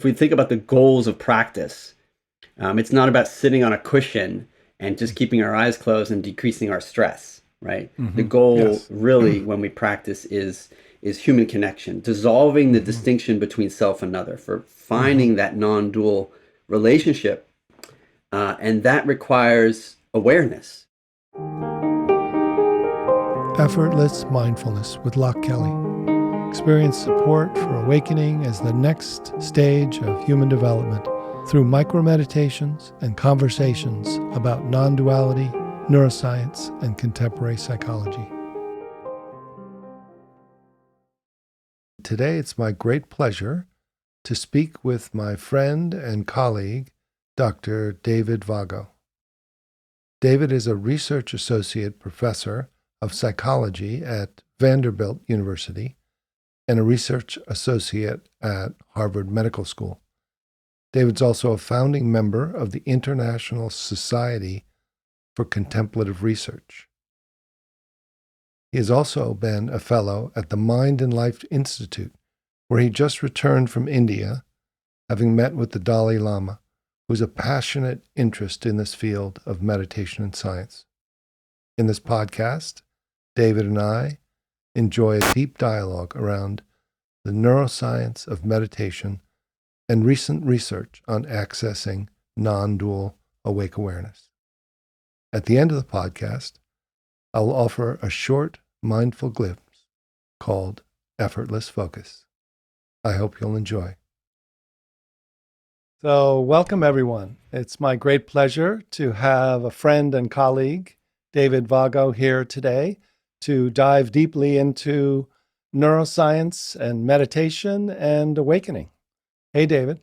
if we think about the goals of practice, it's not about sitting on a cushion and just keeping our eyes closed and decreasing our stress, right? The Hmm. goal Yes. really when we practice is human connection, dissolving the Hmm. distinction between self and other, for Hmm. finding that non-dual relationship, and that requires awareness. Effortless Mindfulness with Loch Kelly. Experience support for awakening as the next stage of human development through micro-meditations and conversations about non-duality, neuroscience, and contemporary psychology. Today, it's my great pleasure to speak with my friend and colleague, Dr. David Vago. David is a research associate professor of psychology at Vanderbilt University and a research associate at Harvard Medical School. David's also a founding member of the International Society for Contemplative Research. He has also been a fellow at the Mind and Life Institute, where he just returned from India, having met with the Dalai Lama, who has a passionate interest in this field of meditation and science. In this podcast, David and I enjoy a deep dialogue around the neuroscience of meditation and recent research on accessing non-dual awake awareness. At the end of the podcast, I will offer a short mindful glimpse called Effortless Focus. I hope you'll enjoy. So, welcome everyone. It's my great pleasure to have a friend and colleague, David Vago, here today to dive deeply into neuroscience and meditation and awakening. Hey, David.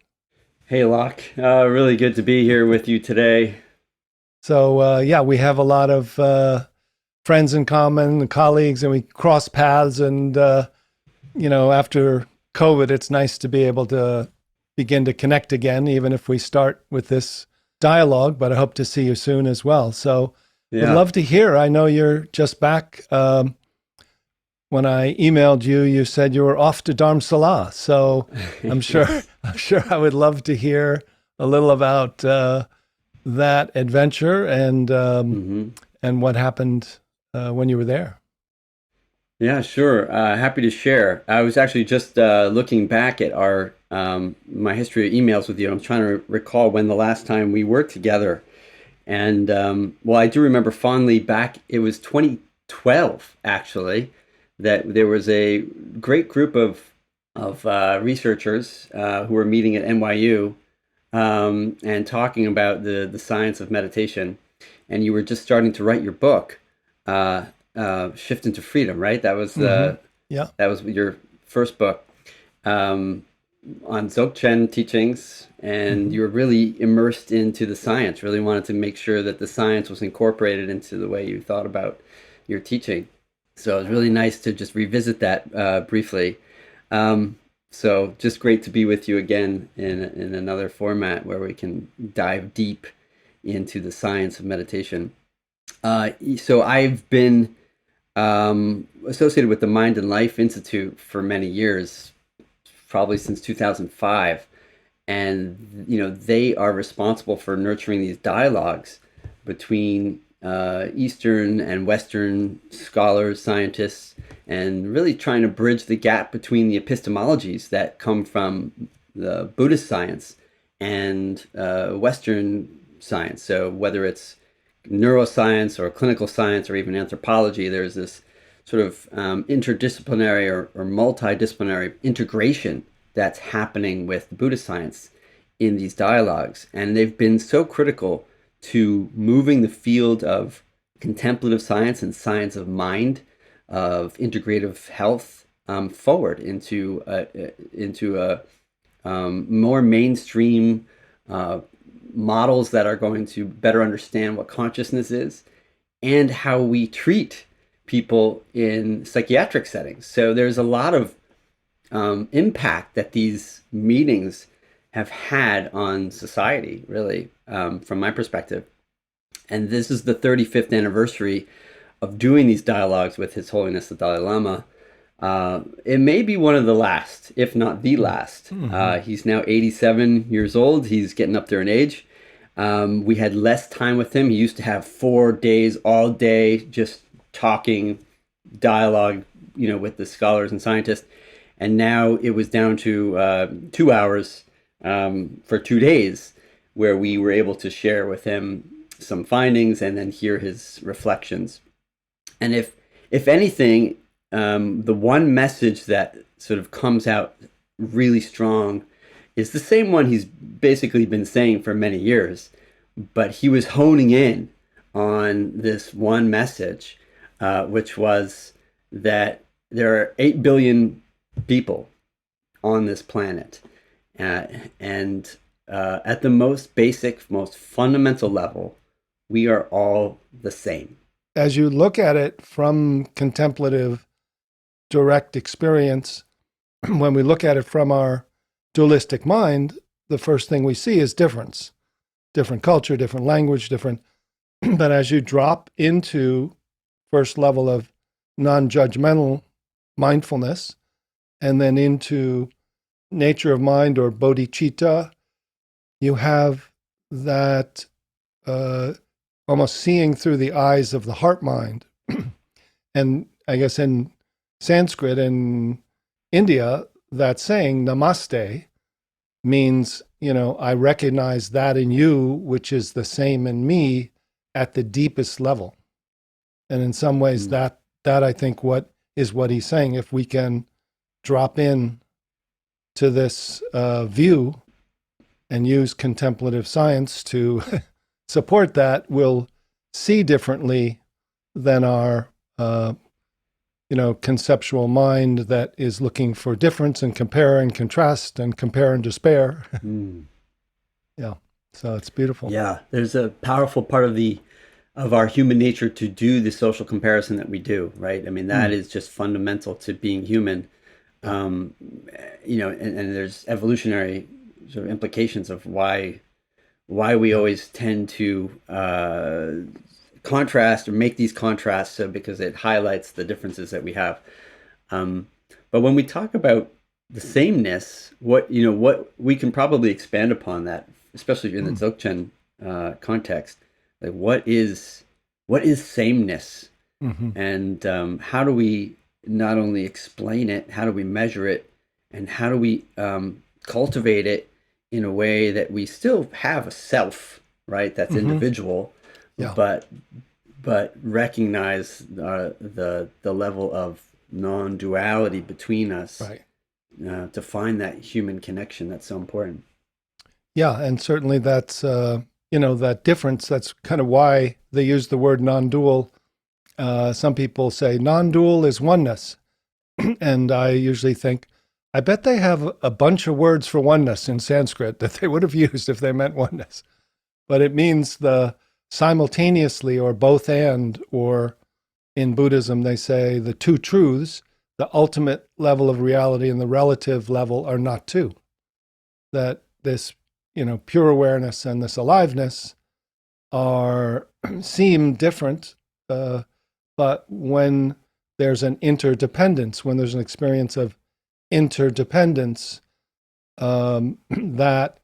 Hey, Locke. Really good to be here with you today. So, we have a lot of friends in common, colleagues, and we cross paths. And, after COVID, it's nice to be able to begin to connect again, even if we start with this dialogue. But I hope to see you soon as well. So, would Yeah. love to hear. I know you're just back. When I emailed you, you said you were off to Dharamsala. So I'm sure, Yes. I'm sure I would love to hear a little about that adventure Hmm. and what happened when you were there. Yeah, sure. Happy to share. I was actually just looking back at our my history of emails with you. I'm trying to recall when the last time we worked together. And well, I do remember fondly back, it was 2012 actually, that there was a great group of researchers who were meeting at NYU, and talking about the science of meditation. And you were just starting to write your book, uh, Shift into Freedom, right? Mm-hmm. Yeah. That was your first book, um, on Dzogchen teachings, and Mm-hmm. you were really immersed into the science. Really wanted to make sure that the science was incorporated into the way you thought about your teaching. So it was really nice to just revisit that briefly. Um, so just great to be with you again in another format where we can dive deep into the science of meditation. So I've been associated with the Mind and Life Institute for many years, probably since 2005. And, they are responsible for nurturing these dialogues between Eastern and Western scholars, scientists, and really trying to bridge the gap between the epistemologies that come from the Buddhist science and Western science. So whether it's neuroscience or clinical science or even anthropology, there's this sort of interdisciplinary or multidisciplinary integration that's happening with Buddhist science in these dialogues. And they've been so critical to moving the field of contemplative science and science of mind, of integrative health, forward into a more mainstream uh, models that are going to better understand what consciousness is and how we treat people in psychiatric settings. So there's a lot of impact that these meetings have had on society, really, from my perspective. And this is the 35th anniversary of doing these dialogues with His Holiness the Dalai Lama. It may be one of the last, if not the last. Mm-hmm. He's now 87 years old. He's getting up there in age. We had less time with him. He used to have 4 days all day just talking, dialogue, with the scholars and scientists. And now it was down to 2 hours for 2 days, where we were able to share with him some findings and then hear his reflections. And if anything, the one message that sort of comes out really strong is the same one he's basically been saying for many years, but he was honing in on this one message, which was that there are 8 billion people on this planet. And at the most basic, most fundamental level, we are all the same. As you look at it from contemplative, direct experience, when we look at it from our dualistic mind, the first thing we see is difference. Different culture, different language, different. But as you drop into first level of non-judgmental mindfulness, and then into nature of mind or bodhicitta, you have that almost seeing through the eyes of the heart mind. And I guess in Sanskrit in India, that saying namaste means, I recognize that in you, which is the same in me at the deepest level. And in some ways, that I think what he's saying. If we can drop in to this view and use contemplative science to support that, we'll see differently than our conceptual mind that is looking for difference and compare and contrast and compare and despair. Yeah, so it's beautiful. Yeah, there's a powerful part of our human nature to do the social comparison that we do, right? I mean, that is just fundamental to being human. And there's evolutionary sort of implications of why we always tend to contrast or make these contrasts, because it highlights the differences that we have. But when we talk about the sameness, what we can probably expand upon that, especially in the Dzogchen context. Like, what is sameness, and how do we not only explain it, how do we measure it, and how do we cultivate it in a way that we still have a self, right? That's individual, Yeah. but recognize the level of non-duality between us, Right. To find that human connection that's so important. Yeah, and certainly that's that difference. That's kind of why they use the word non-dual. Some people say non-dual is oneness, and I usually think, I bet they have a bunch of words for oneness in Sanskrit that they would have used if they meant oneness. But it means the simultaneously, or both and, or in Buddhism they say the two truths, the ultimate level of reality and the relative level, are not two. That this, pure awareness and this aliveness are seem different, but when there's an interdependence, when there's an experience of interdependence, that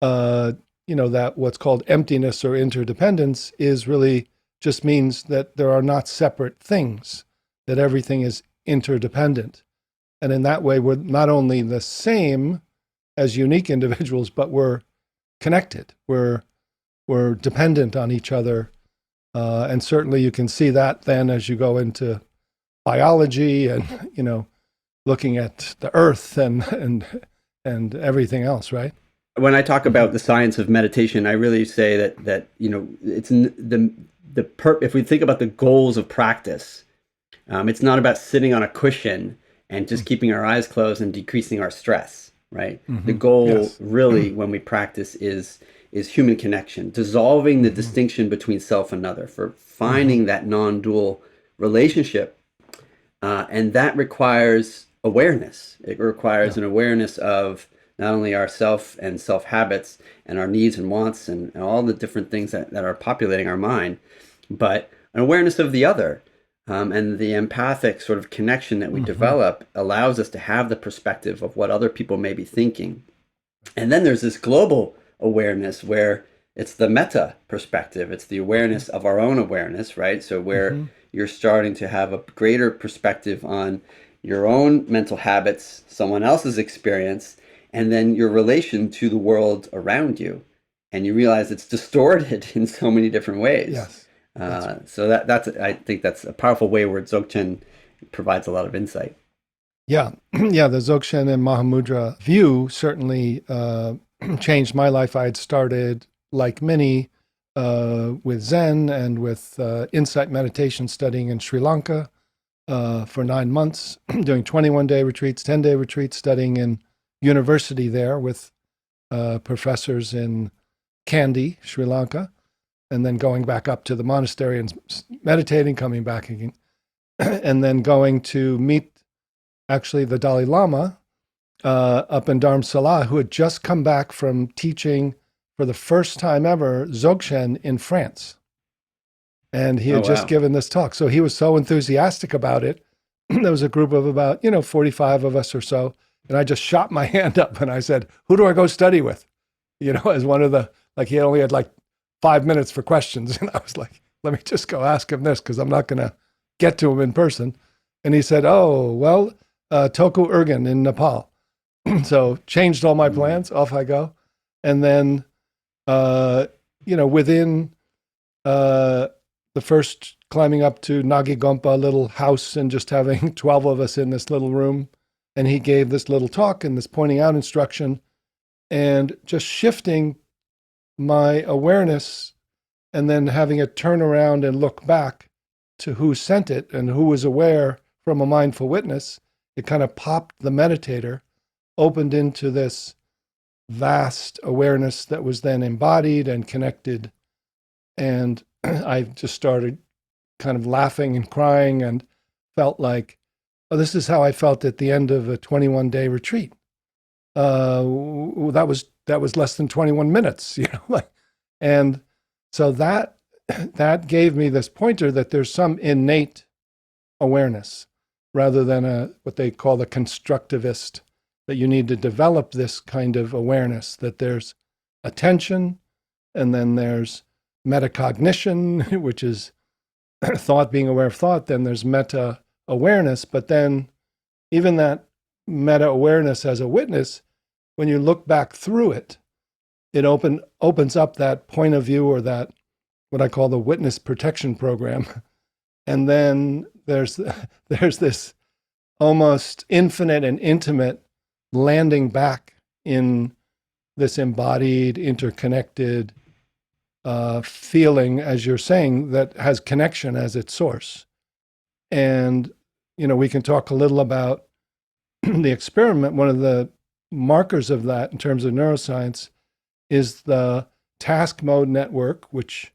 that what's called emptiness or interdependence is really just means that there are not separate things, that everything is interdependent. And in that way, we're not only the same as unique individuals, but we're connected. We're dependent on each other. And certainly you can see that then as you go into biology and, looking at the earth and everything else, right? When I talk about the science of meditation, I really say that it's if we think about the goals of practice, it's not about sitting on a cushion and just keeping our eyes closed and decreasing our stress, right? The goal really when we practice is human connection, dissolving the distinction between self and other, for finding that non-dual relationship. And that requires awareness. It requires an awareness of not only our self and self habits and our needs and wants and all the different things that are populating our mind, but an awareness of the other. And the empathic sort of connection that we Mm-hmm. develop allows us to have the perspective of what other people may be thinking. And then there's this global awareness where it's the meta perspective. It's the awareness of our own awareness, right? So where Mm-hmm. you're starting to have a greater perspective on your own mental habits, someone else's experience, and then your relation to the world around you. And you realize it's distorted in so many different ways. Yes, that's So that's I think that's a powerful way where Dzogchen provides a lot of insight. yeah, yeah. The Dzogchen and Mahamudra view certainly changed my life. I had started, like many, with Zen and with insight meditation, studying in Sri Lanka for 9 months, doing 21-day retreats, 10-day retreats, studying in university there with professors in Kandy, Sri Lanka, and then going back up to the monastery and meditating, coming back again, and then going to meet actually the Dalai Lama up in Dharamsala, who had just come back from teaching for the first time ever Dzogchen in France. And he Oh had just wow. given this talk. So he was so enthusiastic about it. There was a group of about, 45 of us or so. And I just shot my hand up and I said, who do I go study with? As one of the, like, he only had like 5 minutes for questions. And I was like, let me just go ask him this because I'm not going to get to him in person. And he said, oh, well, Toku Urgen in Nepal. So changed all my Mm. plans. Off I go. And then, within uh, the first climbing up to Nagi Gompa, little house, and just having 12 of us in this little room. And he gave this little talk and this pointing out instruction and just shifting my awareness and then having it turn around and look back to who sent it and who was aware from a mindful witness. It kind of popped the meditator, opened into this vast awareness that was then embodied and connected. And I just started kind of laughing and crying and felt like, oh, this is how I felt at the end of a 21-day retreat. That was less than 21 minutes, and so that gave me this pointer that there's some innate awareness rather than what they call the constructivist, that you need to develop this kind of awareness, that there's attention and then there's metacognition, which is thought being aware of thought, then there's meta awareness, but then even that meta awareness as a witness, when you look back through it, it opens up that point of view, or that what I call the witness protection program. And then there's this almost infinite and intimate landing back in this embodied, interconnected feeling, as you're saying, that has connection as its source. And we can talk a little about the experiment. One of the markers of that in terms of neuroscience is the task mode network, which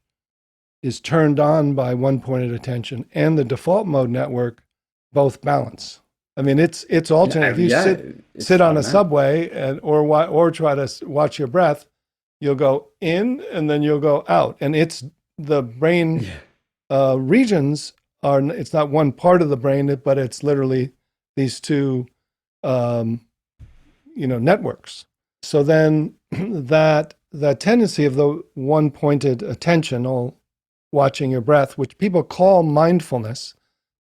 is turned on by one pointed attention, and the default mode network both balance. I mean, it's alternate. If you Yeah, sit it's on a automatic. subway or try to watch your breath, you'll go in and then you'll go out, and it's the brain Yeah. regions are. It's not one part of the brain, but it's literally these two um, networks. So then that tendency of the one pointed attention, all watching your breath, which people call mindfulness,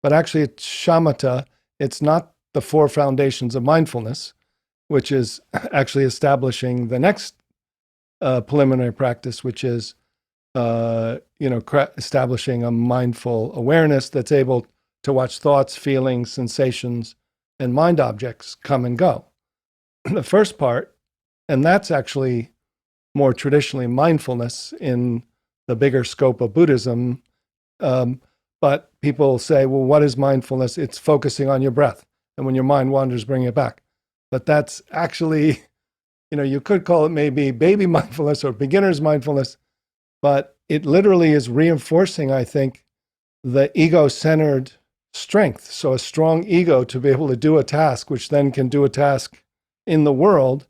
but actually it's shamatha. It's not the four foundations of mindfulness, which is actually establishing the next preliminary practice, which is establishing a mindful awareness that's able to watch thoughts, feelings, sensations, and mind objects come and go. The first part, and that's actually more traditionally mindfulness in the bigger scope of Buddhism. But people say, well, what is mindfulness? It's focusing on your breath. And when your mind wanders, bring it back. But that's actually, you could call it maybe baby mindfulness or beginner's mindfulness, but it literally is reinforcing, I think, the ego centered strength. So a strong ego to be able to do a task, which then can do a task in the world.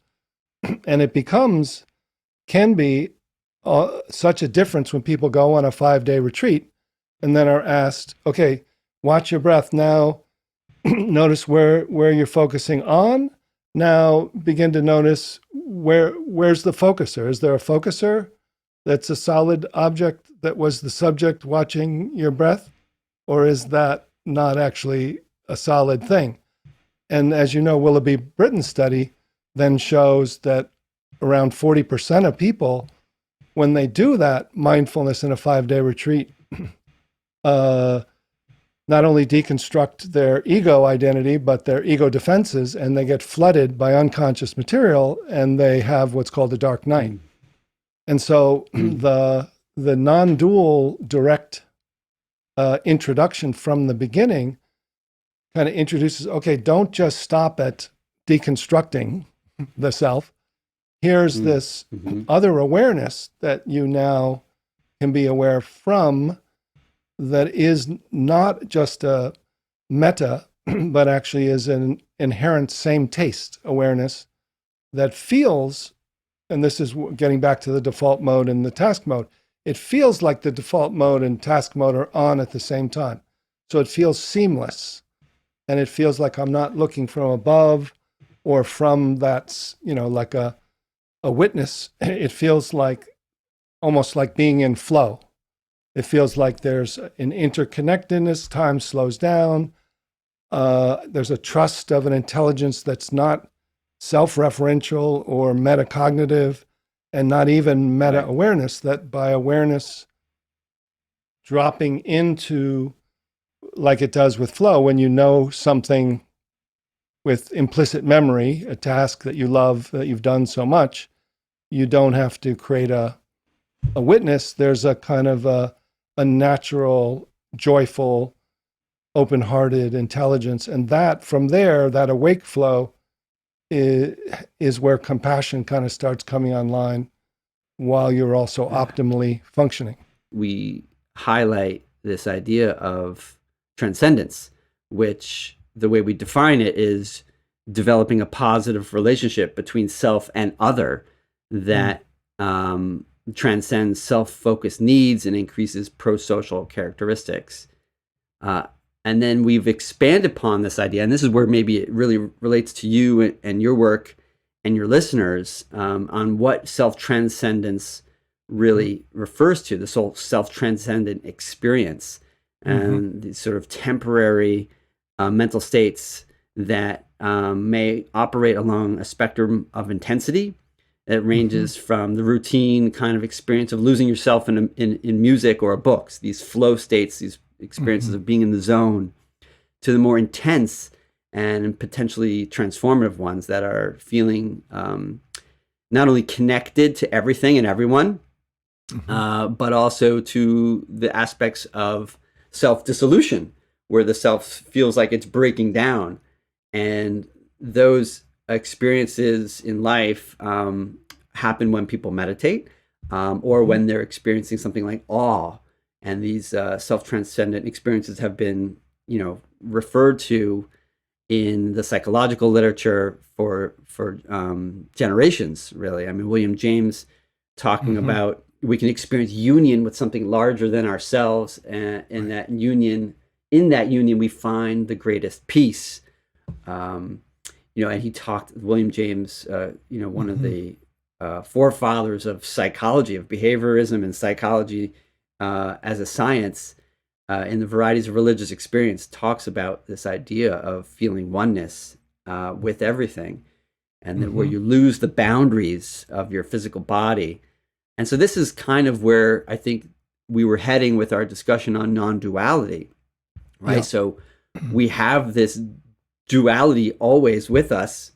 And it can be such a difference when people go on a 5-day retreat and then are asked, okay, watch your breath. Now notice where you're focusing on. Now begin to notice where's the focuser. Is there a focuser that's a solid object that was the subject watching your breath? Or is that not actually a solid thing? And as you know, Willoughby Britton's study then shows that around 40% of people, when they do that mindfulness in a 5-day retreat, not only deconstruct their ego identity, but their ego defenses, and they get flooded by unconscious material, and they have what's called a dark night. And so the non-dual direct introduction from the beginning kind of introduces, okay, don't just stop at deconstructing the self. Here's this other awareness that you now can be aware from, that is not just a meta, but actually is an inherent same taste awareness that feels, and this is getting back to the default mode and the task mode, it feels like the default mode and task mode are on at the same time. So it feels seamless. And it feels like I'm not looking from above or from that's, like a witness. It feels like almost like being in flow. It feels like there's an interconnectedness, time slows down. There's a trust of an intelligence that's not self-referential or metacognitive, and not even meta-awareness, that by awareness dropping into, like it does with flow, when you know something with implicit memory, a task that you love, that you've done so much, you don't have to create a witness. There's a kind of a natural, joyful, open-hearted intelligence. And that, from there, that awake flow is where compassion kind of starts coming online while you're also optimally functioning. We highlight this idea of transcendence, which the way we define it is developing a positive relationship between self and other that transcends self-focused needs and increases pro-social characteristics. And then we've expanded upon this idea, and this is where maybe it really relates to you and your work and your listeners, on what self-transcendence really refers to, this whole self-transcendent experience, and these sort of temporary mental states that may operate along a spectrum of intensity. It ranges from the routine kind of experience of losing yourself in music or books, these flow states, these experiences of being in the zone, to the more intense and potentially transformative ones that are feeling not only connected to everything and everyone, but also to the aspects of self-dissolution, where the self feels like it's breaking down. And those experiences in life happen when people meditate, or when they're experiencing something like awe. And these self-transcendent experiences have been, referred to in the psychological literature for generations, really. I mean, William James talking about we can experience union with something larger than ourselves, and in that union, we find the greatest peace. And he talked, William James, one of the forefathers of psychology, of behaviorism and psychology as a science, in the varieties of religious experience, talks about this idea of feeling oneness with everything, and that where you lose the boundaries of your physical body. And so this is kind of where I think we were heading with our discussion on non-duality, right? Yeah. So we have this duality always with us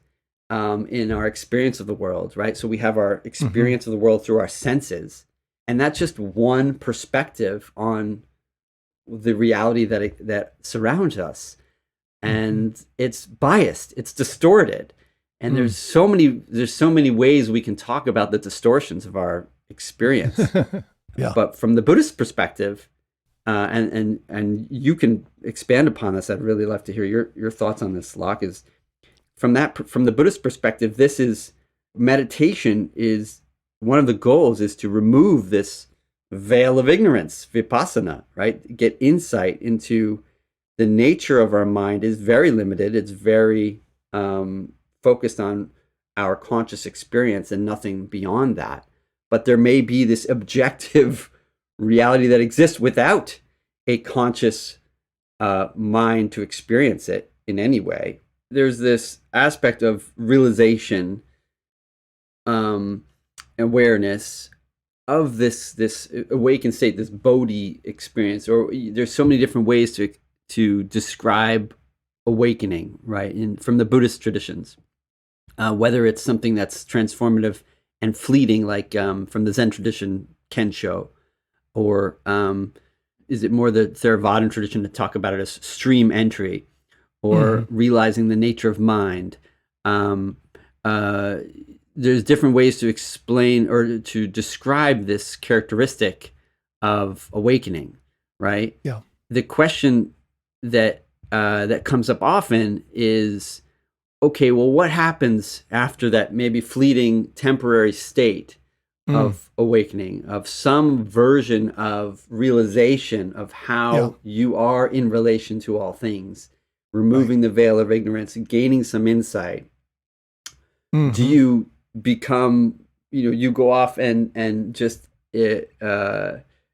in our experience of the world, right? So we have our experience of the world through our senses, and that's just one perspective on the reality that surrounds us. And it's biased, it's distorted. And there's so many ways we can talk about the distortions of our experience. But from the Buddhist perspective, and you can expand upon this, I'd really love to hear your thoughts on this, Loch, is from the Buddhist perspective, this is meditation is one of the goals is to remove this veil of ignorance, vipassana, right? Get insight into the nature of our mind is very limited. It's very focused on our conscious experience and nothing beyond that. But there may be this objective reality that exists without a conscious mind to experience it in any way. There's this aspect of realization, awareness of this awakened state, this bodhi experience, or there's so many different ways to describe awakening, right? From the Buddhist traditions, whether it's something that's transformative and fleeting, like from the Zen tradition, Kensho, or is it more the Theravadan tradition to talk about it as stream entry, or realizing the nature of mind? There's different ways to explain or to describe this characteristic of awakening, right? Yeah. The question that that comes up often is, okay, well, what happens after that maybe fleeting temporary state of awakening, of some version of realization of how you are in relation to all things, removing the veil of ignorance, gaining some insight? Do you become, you go off and just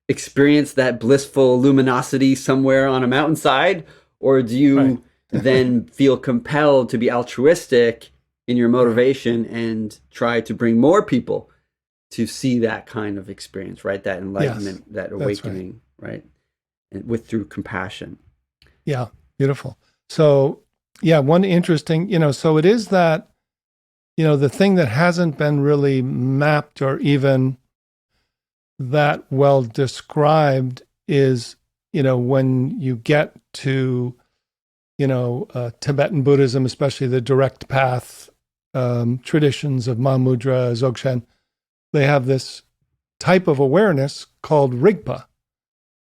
experience that blissful luminosity somewhere on a mountainside? Or do you then feel compelled to be altruistic in your motivation and try to bring more people to see that kind of experience, right? That enlightenment, that awakening, right? And through compassion. Yeah, beautiful. So, one interesting, so it is that, the thing that hasn't been really mapped or even that well described is, when you get to, Tibetan Buddhism, especially the direct path traditions of Mahamudra, Dzogchen, they have this type of awareness called Rigpa,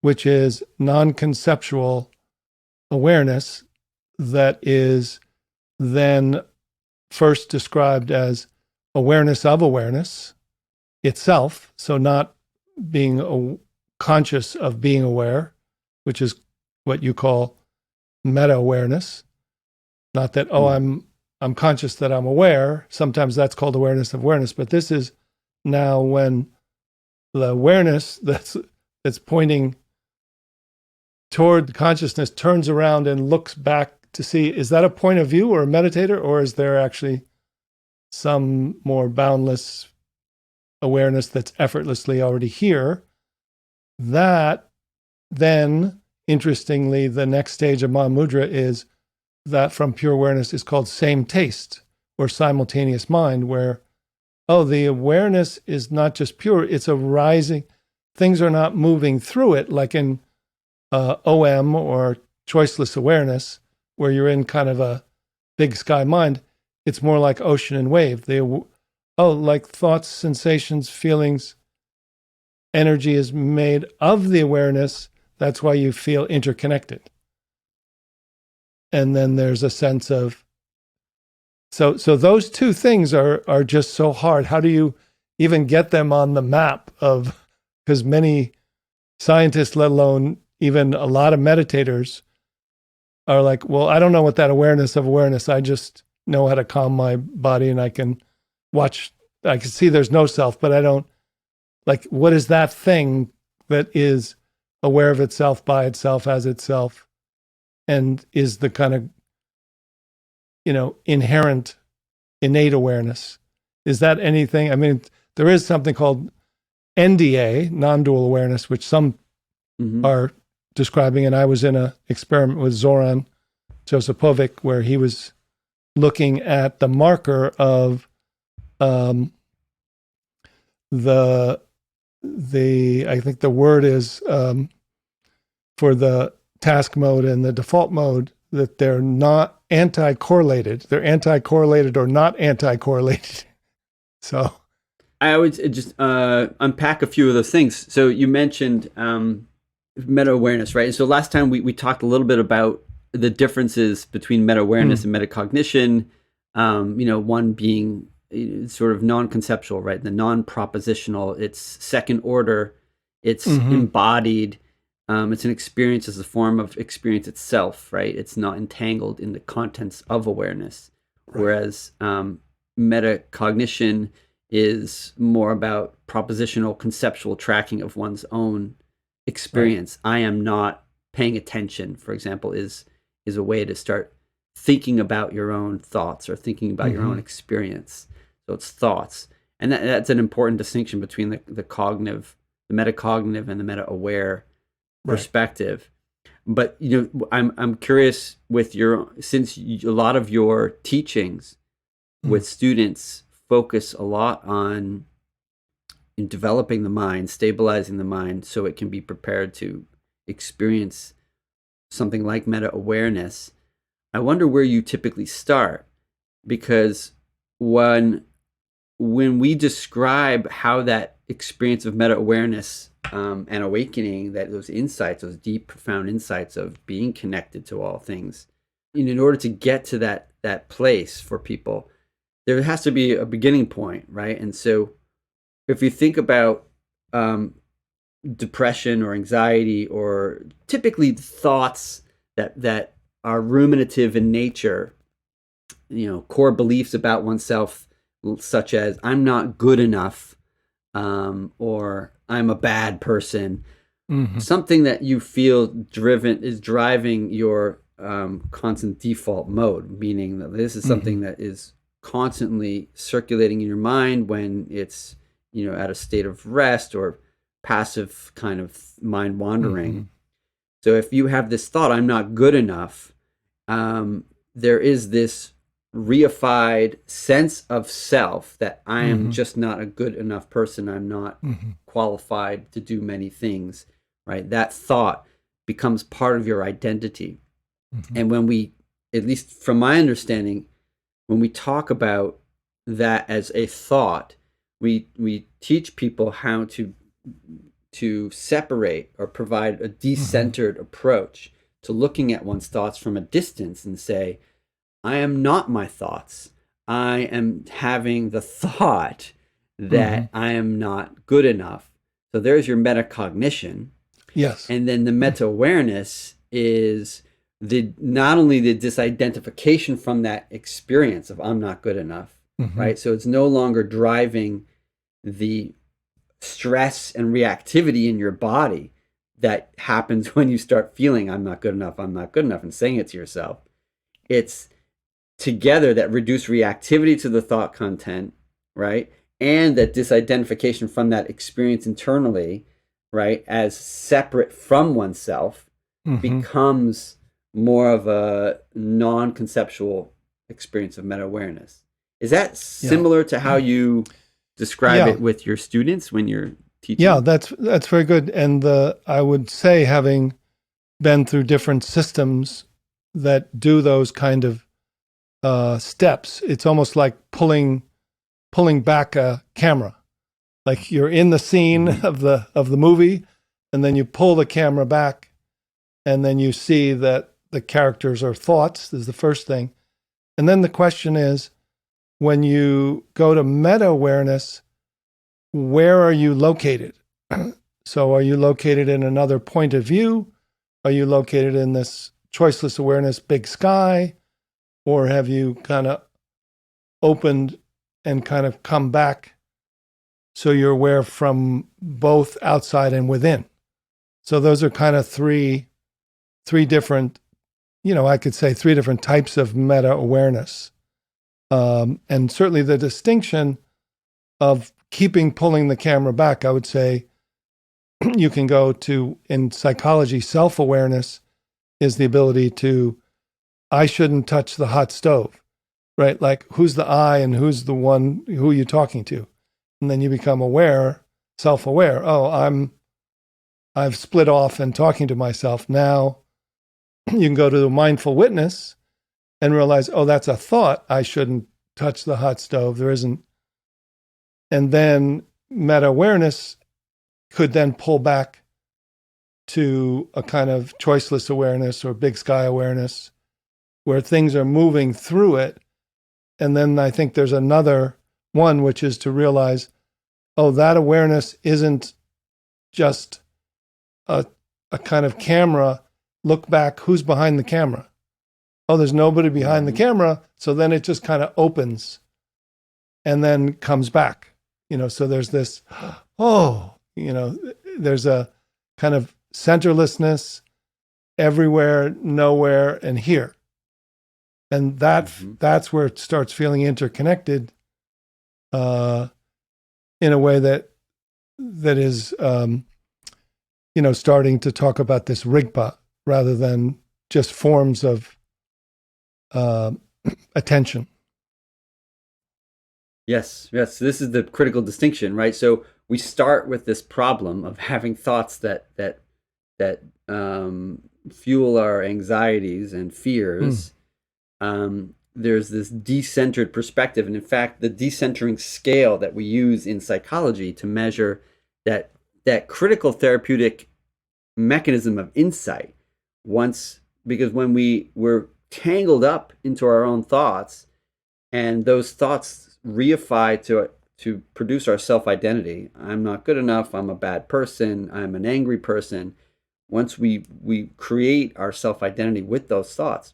which is non-conceptual awareness that is then first described as awareness of awareness itself, so not being conscious of being aware, which is what you call meta-awareness. Not that, I'm conscious that I'm aware. Sometimes that's called awareness of awareness, but this is now when the awareness that's pointing toward consciousness turns around and looks back to see, is that a point of view or a meditator, or is there actually some more boundless awareness that's effortlessly already here? That then, interestingly, the next stage of Mahamudra is that from pure awareness is called same taste or simultaneous mind, where the awareness is not just pure, it's arising. Things are not moving through it like in OM or choiceless awareness, where you're in kind of a big sky mind. It's more like ocean and wave. Like thoughts, sensations, feelings, energy is made of the awareness. That's why you feel interconnected. And then there's a sense of, so those two things are just so hard. How do you even get them on the map of, because many scientists, let alone even a lot of meditators, are like, well, I don't know what that awareness of awareness. I just know how to calm my body and I can see there's no self, but I don't, like, what is that thing that is aware of itself, by itself, as itself, and is the kind of, inherent, innate awareness? Is that anything? I mean, there is something called NDA, non-dual awareness, which some are describing, and I was in an experiment with Zoran Josipovic where he was looking at the marker of the I think the word is for the task mode and the default mode, that they're not anti-correlated. They're anti-correlated or not anti-correlated. So I would just unpack a few of those things. So you mentioned meta-awareness, right? And so last time we talked a little bit about the differences between meta-awareness and metacognition, one being sort of non-conceptual, right? The non-propositional, it's second order, it's embodied, It's an experience as a form of experience itself, right? It's not entangled in the contents of awareness. Right. Whereas metacognition is more about propositional conceptual tracking of one's own Right. experience. I am not paying attention, for example, is a way to start thinking about your own thoughts or thinking about your own Mm-hmm. experience. So it's thoughts. And that's an important distinction between the cognitive, the metacognitive and the meta-aware Right. perspective. But I'm curious with since a lot of your teachings Mm-hmm. with students focus a lot on in developing the mind, stabilizing the mind so it can be prepared to experience something like meta awareness. I wonder where you typically start, because when we describe how that experience of meta awareness and awakening, that those insights, those deep, profound insights of being connected to all things, in order to get to that place for people, there has to be a beginning point, right? And so, if you think about depression or anxiety, or typically thoughts that are ruminative in nature, core beliefs about oneself, such as I'm not good enough, or I'm a bad person, Mm-hmm. something that you feel driven is driving your constant default mode, meaning that this is Mm-hmm. something that is constantly circulating in your mind when it's at a state of rest or passive kind of mind Mm-hmm. wandering. So if you have this thought, I'm not good enough, there is this reified sense of self that I am Mm-hmm. just not a good enough person. I'm not Mm-hmm. qualified to do many things, right? That thought becomes part of your identity. Mm-hmm. And when we, at least from my understanding, when we talk about that as a thought, we teach people how to separate or provide a Mm-hmm. decentered approach to looking at one's thoughts from a distance and say, I am not my thoughts. I am having the thought Mm-hmm. that I am not good enough. So there's your metacognition. Yes. And then the meta awareness is the not only the disidentification from that experience of I'm not good enough, Mm-hmm. right? So it's no longer driving the stress and reactivity in your body that happens when you start feeling I'm not good enough, and saying it to yourself. It's together that reduce reactivity to the thought content, right? And that disidentification from that experience internally, right, as separate from oneself, Mm-hmm. becomes more of a non conceptual experience of meta awareness. Is that Yeah. similar to how you describe Yeah. it with your students when you're Yeah. teaching? That's very good. And I would say, having been through different systems that do those kind of steps, it's almost like pulling back a camera. Like you're in the scene Mm-hmm. of the movie, and then you pull the camera back, and then you see that the characters are thoughts. Is the first thing, and then the question is, when you go to meta awareness, where are you located? So, are you located in another point of view? Are you located in this choiceless awareness, big sky, or have you kind of opened and kind of come back so you're aware from both outside and within? So those are kind of three different, I could say three different types of meta awareness. And certainly the distinction of pulling the camera back, I would say you can go to, in psychology, self awareness is the ability to, I shouldn't touch the hot stove, right? Like, who's the I and who's the one, who are you talking to? And then you become aware, self aware. Oh, I've split off and talking to myself. Now you can go to the mindful witness and realize, oh, that's a thought. I shouldn't touch the hot stove. There isn't. And then meta awareness could then pull back to a kind of choiceless awareness or big sky awareness where things are moving through it. And then I think there's another one, which is to realize, oh, that awareness isn't just a, a kind of camera, look back, who's behind the camera? Oh, there's nobody behind the camera. So then it just kind of opens and then comes back, so there's this, there's a kind of centerlessness everywhere, nowhere, and here. And that's where it starts feeling interconnected in a way that is, starting to talk about this rigpa rather than just forms of attention. Yes. This is the critical distinction, right? So we start with this problem of having thoughts that fuel our anxieties and fears. There's this decentered perspective, and in fact, the decentering scale that we use in psychology to measure that critical therapeutic mechanism of insight. Because when we're tangled up into our own thoughts, and those thoughts reify to produce our self-identity. I'm not good enough. I'm a bad person. I'm an angry person. Once we create our self-identity with those thoughts,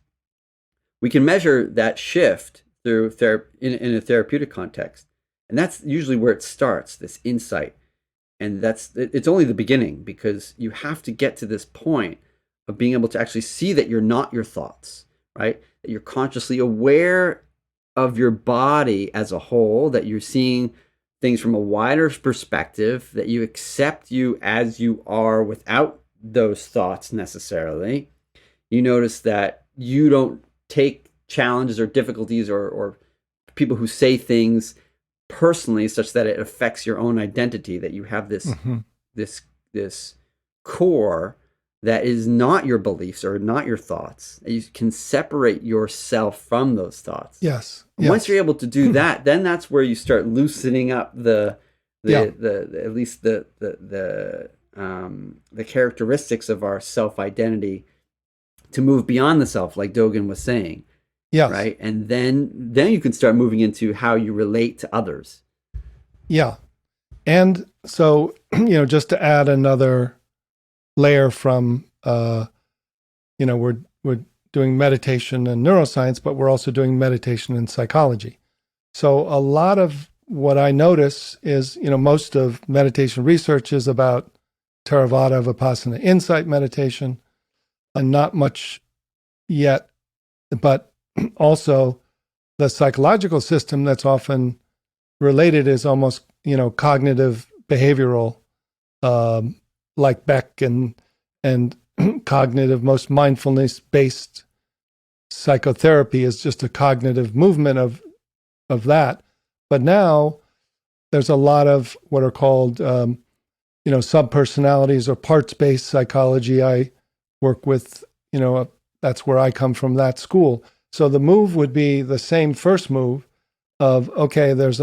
we can measure that shift through in a therapeutic context. And that's usually where it starts, this insight. And it's only the beginning, because you have to get to this point of being able to actually see that you're not your thoughts, right? That you're consciously aware of your body as a whole, that you're seeing things from a wider perspective, that you accept you as you are without those thoughts necessarily. You notice that you don't take challenges or difficulties or people who say things personally such that it affects your own identity, that you have this this core that is not your beliefs or not your thoughts. You can separate yourself from those thoughts. Yes. Once you're able to do that, then that's where you start loosening up the at least the characteristics of our self-identity to move beyond the self, like Dogen was saying. Yes. Right? And then you can start moving into how you relate to others. Yeah. And so, just to add another layer from, we're doing meditation and neuroscience, but we're also doing meditation and psychology. So a lot of what I notice is, most of meditation research is about Theravada, Vipassana, insight meditation, and not much yet, but also the psychological system that's often related is almost, cognitive behavioral, like Beck and cognitive, most mindfulness-based psychotherapy is just a cognitive movement of that. But now there's a lot of what are called, subpersonalities or parts-based psychology. I work with, that's where I come from, that school. So the move would be the same first move of, okay, there's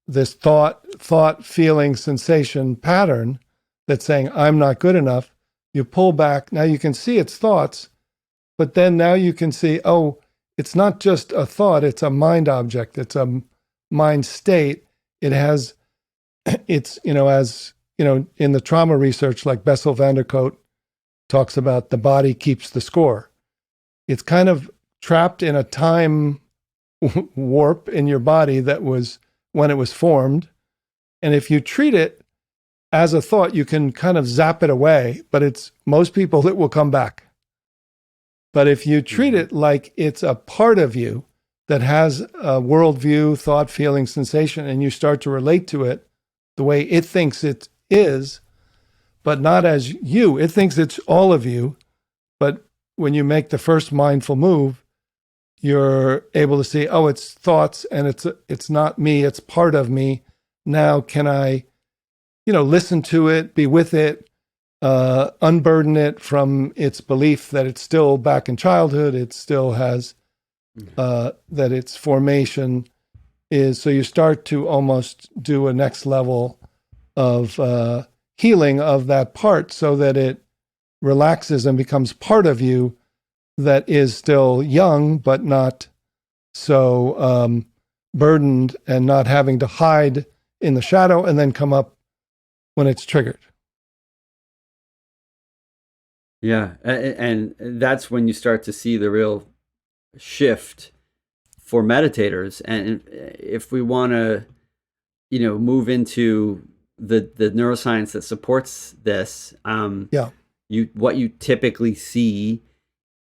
this thought, feeling, sensation pattern that's saying, I'm not good enough. You pull back. Now you can see its thoughts, but then now you can see, oh, it's not just a thought. It's a mind object. It's a mind state. It has, it's, as, in the trauma research, like Bessel van der Kolk talks about, the body keeps the score. It's kind of trapped in a time warp in your body that was when it was formed. And if you treat it as a thought, you can kind of zap it away, but it's most people it will come back. But if you treat it like it's a part of you that has a worldview, thought, feeling, sensation, and you start to relate to it the way it thinks it is, but not as you, it thinks it's all of you. But when you make the first mindful move, you're able to see, oh, it's thoughts and it's not me, it's part of me. Now can I, listen to it, be with it, unburden it from its belief that it's still back in childhood, it still has, that its formation is, so you start to almost do a next level of healing of that part so that it relaxes and becomes part of you that is still young, but not so burdened and not having to hide in the shadow and then come up when it's triggered. Yeah, and that's when you start to see the real shift for meditators. And if we want to, move into the neuroscience that supports this, Yeah. you what you typically see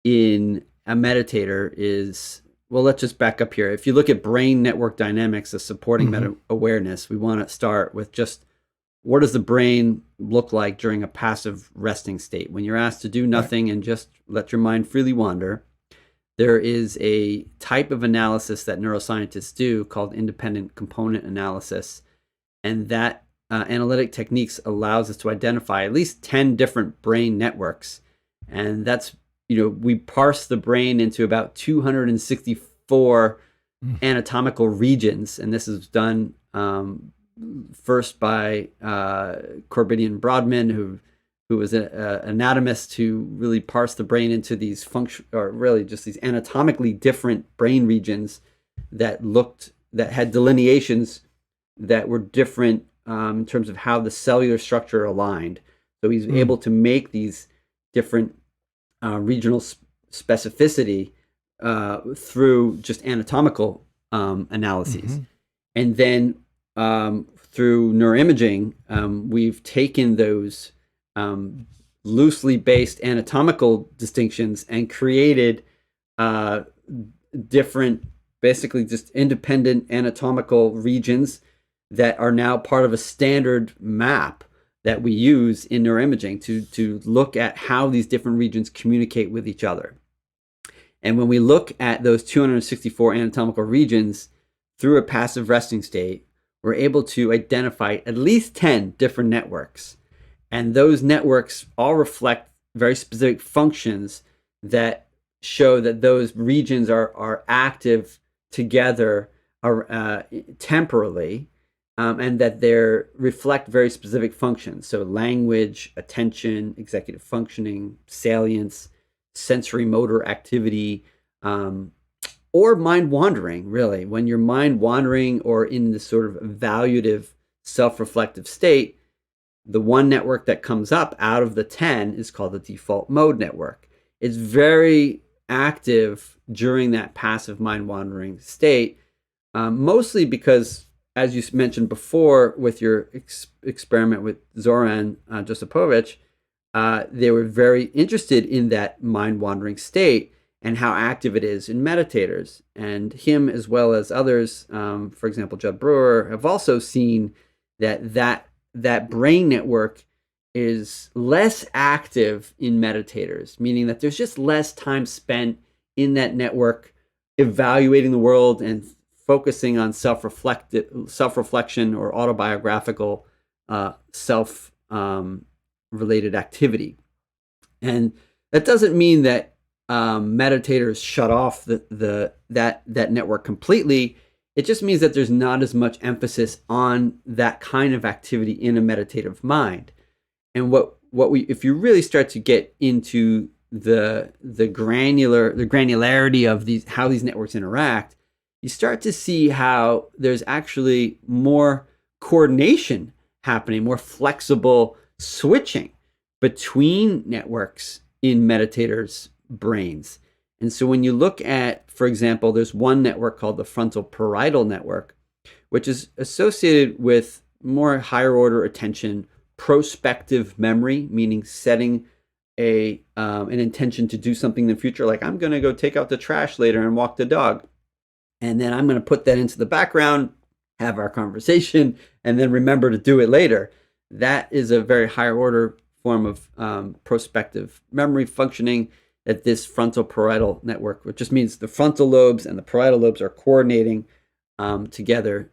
in a meditator is, well, let's just back up here. If you look at brain network dynamics as supporting Hmm. meta awareness, we want to start with just what does the brain look like during a passive resting state when you're asked to do Right. nothing and just let your mind freely wander. There is a type of analysis that neuroscientists do called independent component analysis, and that analytic techniques allows us to identify at least 10 different brain networks. And that's, we parse the brain into about 264 Mm. anatomical regions, and this is done first by Corbinian Brodmann, who was an anatomist who really parsed the brain into these function, or really just these anatomically different brain regions that had delineations that were different in terms of how the cellular structure aligned. So he's Mm. able to make these different regional specificity through just anatomical analyses. Hmm. And then through neuroimaging, we've taken those um, loosely based anatomical distinctions and created uh, different, basically just independent anatomical regions that are now part of a standard map that we use in neuroimaging to look at how these different regions communicate with each other. And when we look at those 264 anatomical regions through a passive resting state, we're able to identify at least 10 different networks. And those networks all reflect very specific functions that show that those regions are active together temporally, and that they reflect very specific functions. So, language, attention, executive functioning, salience, sensory motor activity, um, or mind wandering, really. When you're mind wandering or in this sort of evaluative, self reflective state, the one network that comes up out of the 10 is called the default mode network. It's very active during that passive mind wandering state, mostly because, as you mentioned before, with your experiment with Zoran Josipovich, they were very interested in that mind wandering state and how active it is in meditators. And him, as well as others, for example, Judd Brewer, have also seen that brain network is less active in meditators, meaning that there's just less time spent in that network evaluating the world and focusing on self-reflection or autobiographical self related activity. And that doesn't mean that meditators shut off that network completely. It just means that there's not as much emphasis on that kind of activity in a meditative mind. And what we if you really start to get into the granularity of these how these networks interact, you start to see how there's actually more coordination happening, more flexible switching between networks in meditators' brains. And so when you look at, for example, there's one network called the frontal parietal network, which is associated with more higher order attention, prospective memory, meaning setting an intention to do something in the future, like I'm going to go take out the trash later and walk the dog, and then I'm going to put that into the background, have our conversation, and then remember to do it later. That is a very higher order form of prospective memory functioning at this frontal parietal network, which just means the frontal lobes and the parietal lobes are coordinating together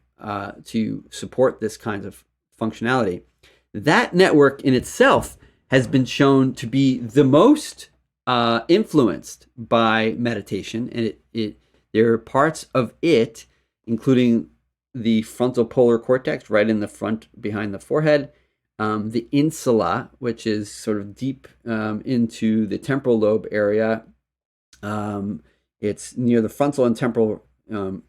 to support this kind of functionality. That network in itself has been shown to be the most influenced by meditation, and there are parts of it, including the frontal polar cortex right in the front behind the forehead, the insula, which is sort of deep into the temporal lobe area. It's near the frontal and temporal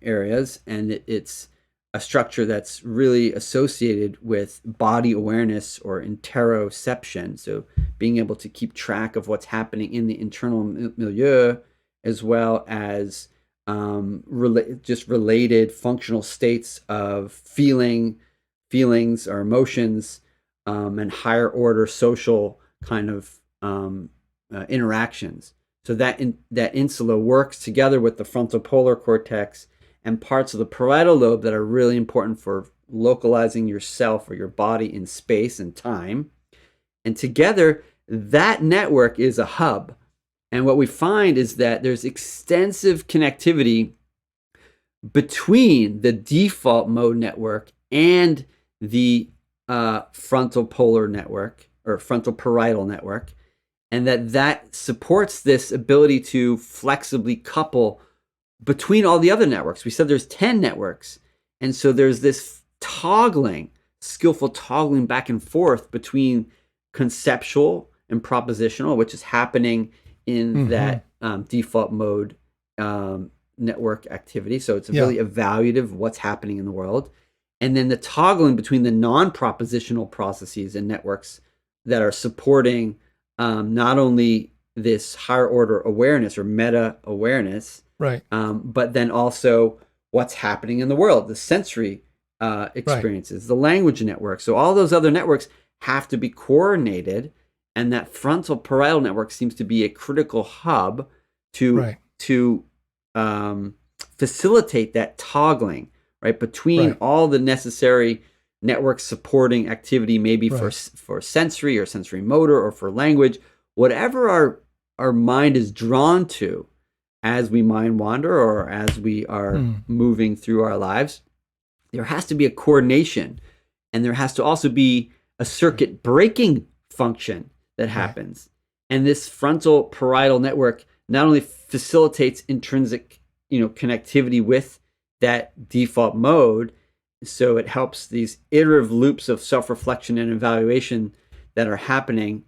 areas, and it's a structure that's really associated with body awareness or interoception. So being able to keep track of what's happening in the internal milieu, as well as just related functional states of feelings or emotions, and higher order social kind of interactions. So that insula works together with the frontal polar cortex and parts of the parietal lobe that are really important for localizing yourself or your body in space and time. And together, that network is a hub. And what we find is that there's extensive connectivity between the default mode network and the frontal polar network or frontal parietal network, and that supports this ability to flexibly couple between all the other networks. We said there's 10 networks. And so there's this skillful toggling back and forth between conceptual and propositional, which is happening in that default mode network activity. So it's really evaluative of what's happening in the world. And then the toggling between the non-propositional processes and networks that are supporting not only this higher order awareness or meta awareness, right, but then also what's happening in the world, the sensory experiences, the language network. So all those other networks have to be coordinated, and that frontal parietal network seems to be a critical hub to facilitate that toggling, right, between all the necessary network supporting activity, maybe for sensory or sensory motor or for language, whatever our mind is drawn to as we mind wander or as we are moving through our lives. There has to be a coordination, and there has to also be a circuit breaking function that happens. And this frontal parietal network not only facilitates intrinsic, connectivity with that default mode, so it helps these iterative loops of self-reflection and evaluation that are happening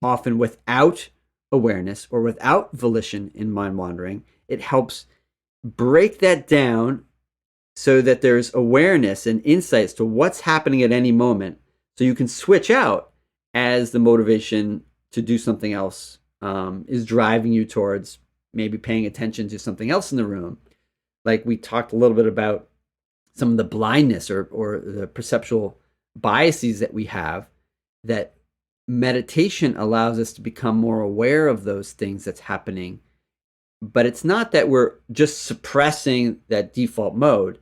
often without awareness or without volition in mind wandering. It helps break that down so that there's awareness and insights to what's happening at any moment, so you can switch out as the motivation to do something else is driving you towards maybe paying attention to something else in the room. Like we talked a little bit about some of the blindness or the perceptual biases that we have, that meditation allows us to become more aware of those things that's happening. But it's not that we're just suppressing that default mode.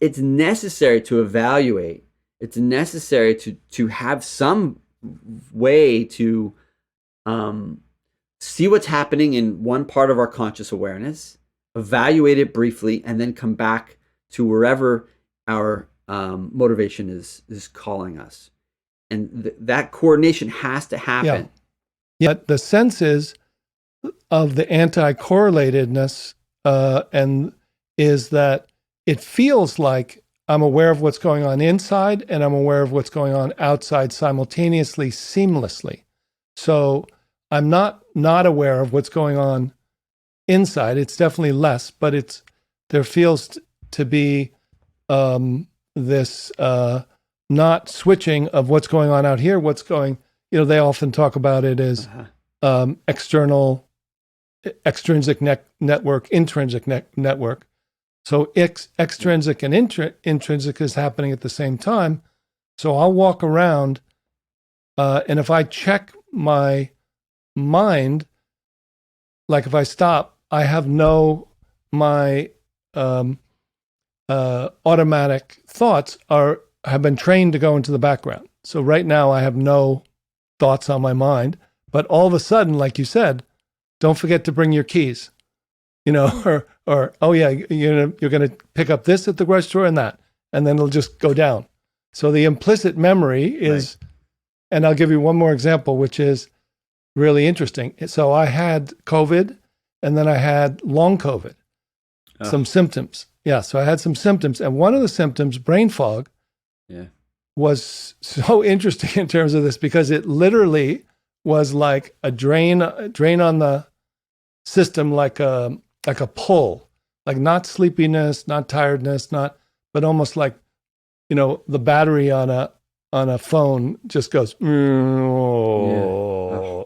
It's necessary to evaluate. It's necessary to have some way to see what's happening in one part of our conscious awareness, evaluate it briefly, and then come back to wherever our motivation is calling us. And that coordination has to happen. Yet the senses of the anti-correlatedness and is that it feels like I'm aware of what's going on inside and I'm aware of what's going on outside simultaneously, seamlessly. So I'm not aware of what's going on inside. It's definitely less, but there feels to be this not switching of what's going on out here, they often talk about it as extrinsic network, intrinsic network. So extrinsic and intrinsic is happening at the same time. So I'll walk around, and if I check my mind, like if I stop, I have my automatic thoughts have been trained to go into the background. So right now I have no thoughts on my mind, but all of a sudden, like you said, don't forget to bring your keys, or oh yeah, you're going to pick up this at the grocery store and that, and then it'll just go down. So the implicit memory is, and I'll give you one more example, which is really interesting. So I had COVID, and then I had long COVID, some symptoms. Yeah, so I had some symptoms, and one of the symptoms, brain fog, was so interesting in terms of this, because it literally was like a drain on the system, like a pull, like not sleepiness, not tiredness, but almost like, the battery on a phone just goes, Yeah. Oh,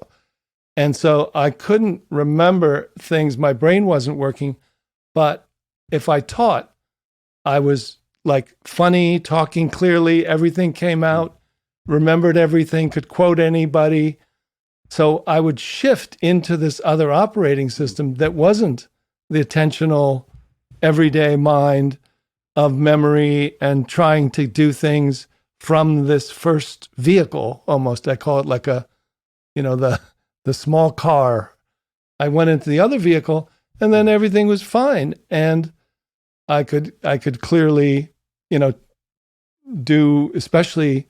and so I couldn't remember things. My brain wasn't working, but if I taught, I was like funny, talking clearly, everything came mm, out, remembered everything, could quote anybody. So I would shift into this other operating mm. system that wasn't the attentional, everyday mind of memory and trying to do things from this first vehicle almost. I call it like the small car. I went into the other vehicle and then everything was fine. And I could clearly, you know, do especially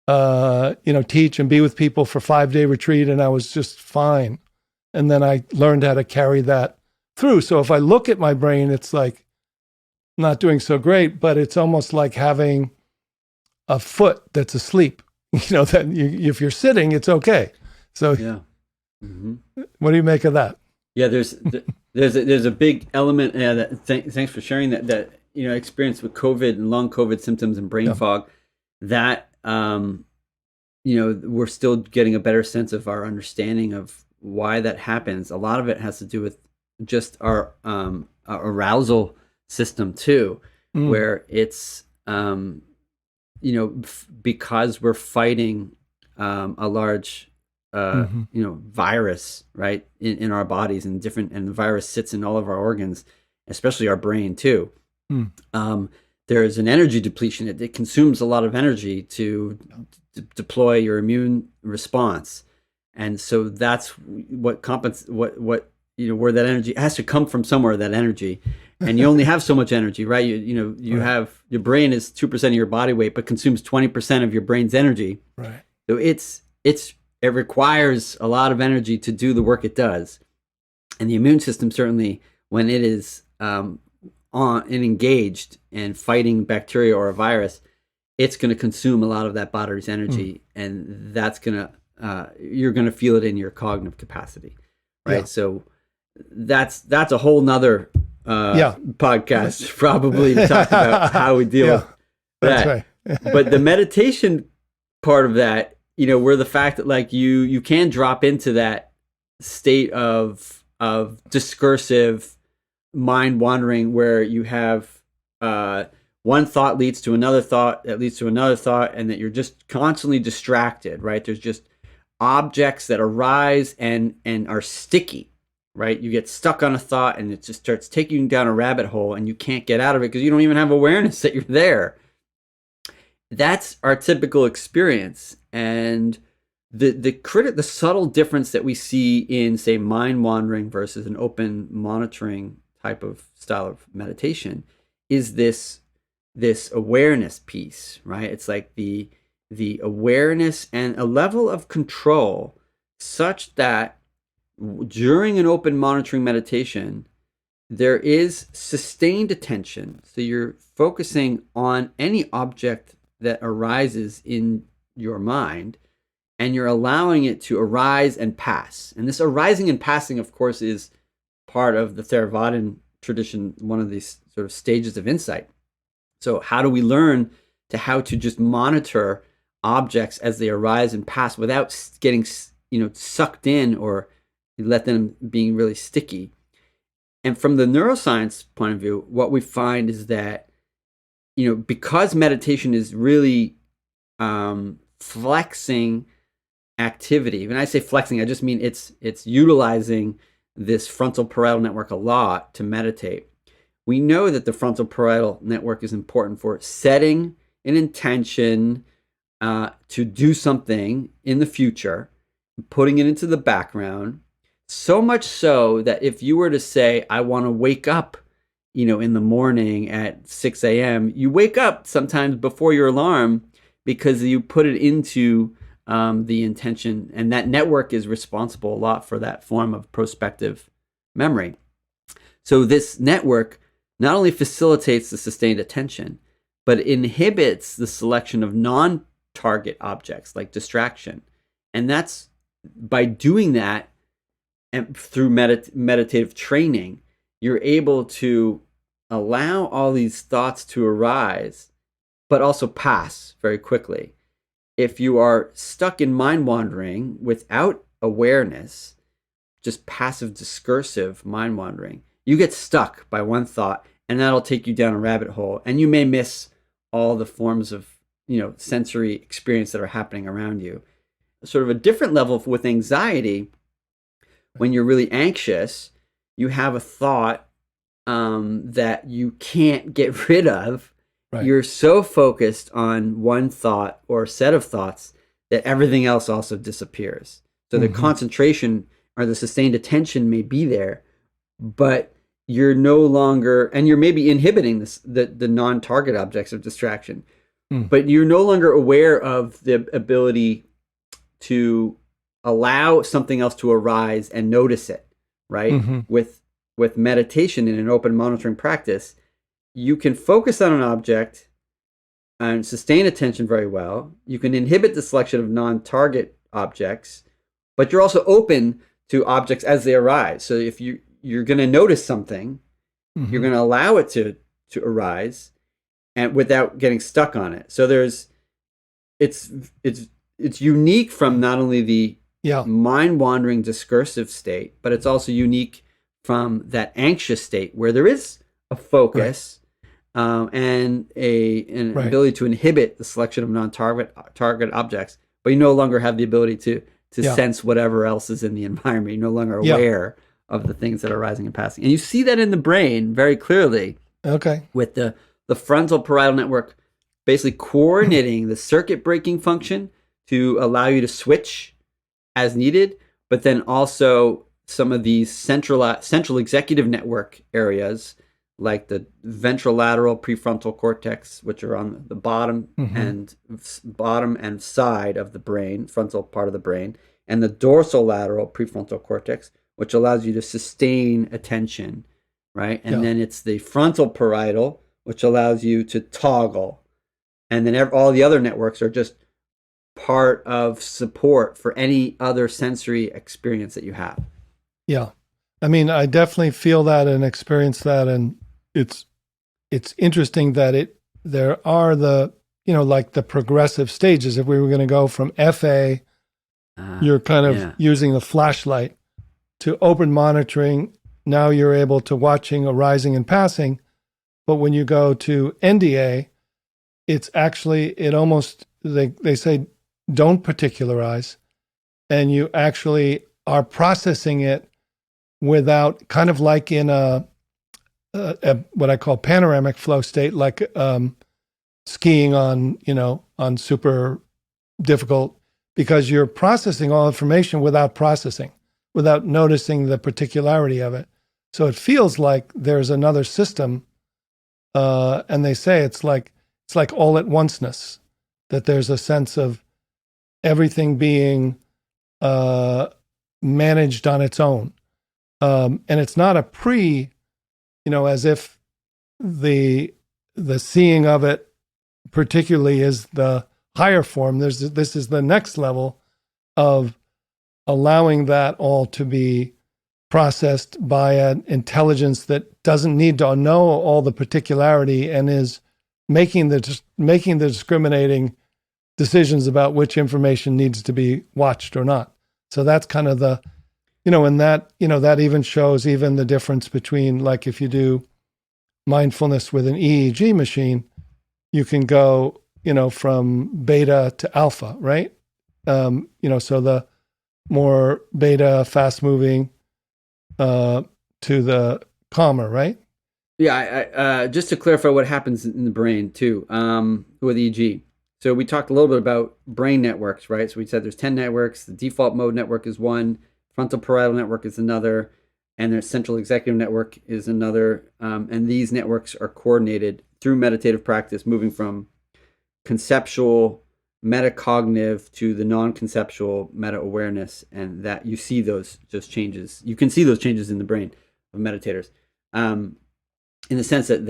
teach and be with people for 5-day retreat, and I was just fine. And then I learned how to carry that through. So if I look at my brain, it's like not doing so great, but it's almost like having a foot that's asleep. That if you're sitting, it's okay. So Yeah. Hmm. what do you make of that? Yeah, there's a big element. Yeah, thanks for sharing that experience with COVID and long COVID symptoms and brain Yeah. fog. That we're still getting a better sense of our understanding of why that happens. A lot of it has to do with just our arousal system too, Mm. where it's because we're fighting a large Hmm. virus, right, in our bodies, and the virus sits in all of our organs, especially our brain too. Mm. There's an energy depletion. It consumes a lot of energy to deploy your immune response, and so that's what where that energy has to come from somewhere. That energy, and you only have so much energy, right? You Right. have your brain is 2% of your body weight, but consumes 20% of your brain's energy. Right. So it requires a lot of energy to do the work it does, and the immune system certainly, when it is on and engaged and fighting bacteria or a virus, it's going to consume a lot of that body's Mm. energy, and that's going to you're going to feel it in your cognitive capacity, Yeah. right? So that's a whole nother Yeah. podcast probably to talk about how we deal Yeah. with That's that. right. But the meditation part of that, where the fact that like you can drop into that state of discursive mind wandering, where you have one thought leads to another thought that leads to another thought, and that you're just constantly distracted, right? There's just objects that arise and are sticky, right? You get stuck on a thought and it just starts taking you down a rabbit hole, and you can't get out of it because you don't even have awareness that you're there. That's our typical experience. And the subtle difference that we see in, say, mind wandering versus an open monitoring type of style of meditation is this awareness piece, right? It's like the awareness and a level of control such that during an open monitoring meditation, there is sustained attention. So you're focusing on any object that arises in your mind, and you're allowing it to arise and pass. And this arising and passing, of course, is part of the Theravadan tradition, one of these sort of stages of insight. So how do we learn how to just monitor objects as they arise and pass without getting sucked in or let them being really sticky? And from the neuroscience point of view, what we find is that because meditation is really flexing activity. When I say flexing, I just mean it's utilizing this frontal parietal network a lot to meditate. We know that the frontal parietal network is important for setting an intention to do something in the future, putting it into the background. So much so that if you were to say, I want to wake up, in the morning at 6 a.m., you wake up sometimes before your alarm because you put it into the intention, and that network is responsible a lot for that form of prospective memory. So this network not only facilitates the sustained attention, but inhibits the selection of non-target objects like distraction. And that's by doing that, and through meditative training, you're able to allow all these thoughts to arise, but also pass very quickly. If you are stuck in mind wandering without awareness, just passive discursive mind wandering, you get stuck by one thought, and that'll take you down a rabbit hole, and you may miss all the forms of sensory experience that are happening around you. Sort of a different level with anxiety. When you're really anxious, you have a thought that you can't get rid of. Right. You're so focused on one thought or set of thoughts that everything else also disappears. So the concentration or the sustained attention may be there, but you're no longer, and you're maybe inhibiting the non-target objects of distraction, but you're no longer aware of the ability to allow something else to arise and notice it, right? With meditation in an open monitoring practice, you can focus on an object and sustain attention very well. You can inhibit the selection of non-target objects, but you're also open to objects as they arise. So if you're going to notice something, you're going to allow it to arise, and without getting stuck on it. So it's unique from not only the mind-wandering discursive state, but it's also unique from that anxious state where there is a focus and an ability to inhibit the selection of non-target objects, but you no longer have the ability to sense whatever else is in the environment. You're no longer aware of the things that are rising and passing. And you see that in the brain very clearly. With the frontal parietal network basically coordinating the circuit breaking function to allow you to switch as needed, but then also some of these central executive network areas like the ventrolateral prefrontal cortex, which are on the bottom and side of the brain, frontal part of the brain, and the dorsolateral prefrontal cortex, which allows you to sustain attention, right? And then it's the frontal parietal, which allows you to toggle. And then all the other networks are just part of support for any other sensory experience that you have. Yeah. I mean, I definitely feel that and experience that. And it's interesting that there are the, like the progressive stages. If we were going to go from FA, you're kind of using the flashlight, to open monitoring. Now you're able to watching arising and passing. But when you go to NDA, it's actually, they say, don't particularize. And you actually are processing it without, kind of like in a what I call panoramic flow state, like skiing on super difficult, because you're processing all information without noticing the particularity of it. So it feels like there's another system, and they say it's like all at onceness, that there's a sense of everything being managed on its own, and it's not as if the seeing of it particularly is the higher form. This is the next level of allowing that all to be processed by an intelligence that doesn't need to know all the particularity and is making the discriminating decisions about which information needs to be watched or not. So that's kind of the, and that even shows even the difference between, like, if you do mindfulness with an EEG machine, you can go, from beta to alpha, right? So the more beta, fast moving, to the calmer, right? Yeah, just to clarify what happens in the brain too, with EEG. So we talked a little bit about brain networks, right? So we said there's 10 networks. The default mode network is one, frontal parietal network is another, and their central executive network is another. And these networks are coordinated through meditative practice, moving from conceptual metacognitive to the non-conceptual meta-awareness, and that you see those changes. You can see those changes in the brain of meditators, in the sense that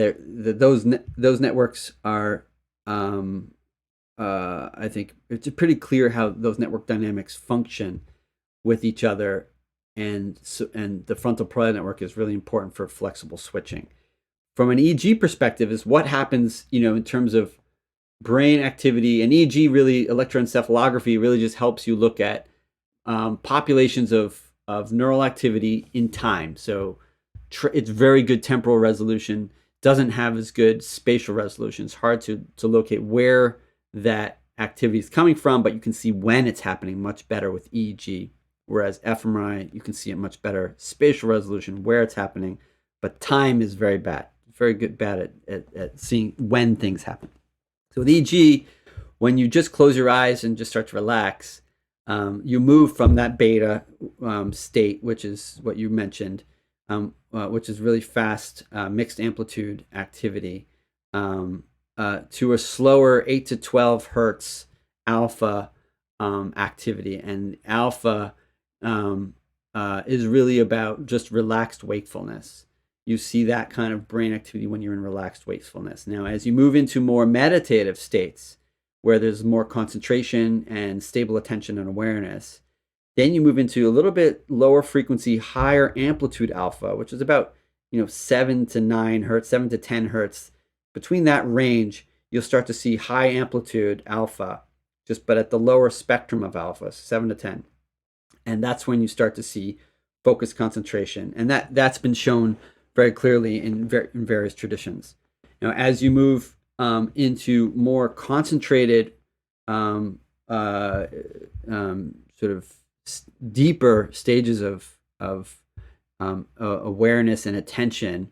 those networks are, I think it's pretty clear how those network dynamics function with each other, and the frontal parietal network is really important for flexible switching. from an EEG perspective is what happens, in terms of brain activity. And EEG, really, electroencephalography, really just helps you look at populations of neural activity in time. So it's very good temporal resolution, doesn't have as good spatial resolution. It's hard to locate where that activity is coming from, but you can see when it's happening much better with EEG. Whereas fMRI, you can see it much better spatial resolution where it's happening, but time is very bad. Very bad at seeing when things happen. So with EEG, when you just close your eyes and just start to relax, you move from that beta state, which is what you mentioned, which is really fast mixed amplitude activity, to a slower 8 to 12 hertz alpha activity. And alpha is really about just relaxed wakefulness. You see that kind of brain activity when you're in relaxed wakefulness. Now, as you move into more meditative states, where there's more concentration and stable attention and awareness, then you move into a little bit lower frequency, higher amplitude alpha, which is about 7 to 9 hertz, 7 to 10 hertz. Between that range, you'll start to see high amplitude alpha, but at the lower spectrum of alpha, 7 to 10. And that's when you start to see focused concentration. And that's been shown very clearly in various traditions. As you move into more concentrated, sort of deeper stages of awareness and attention,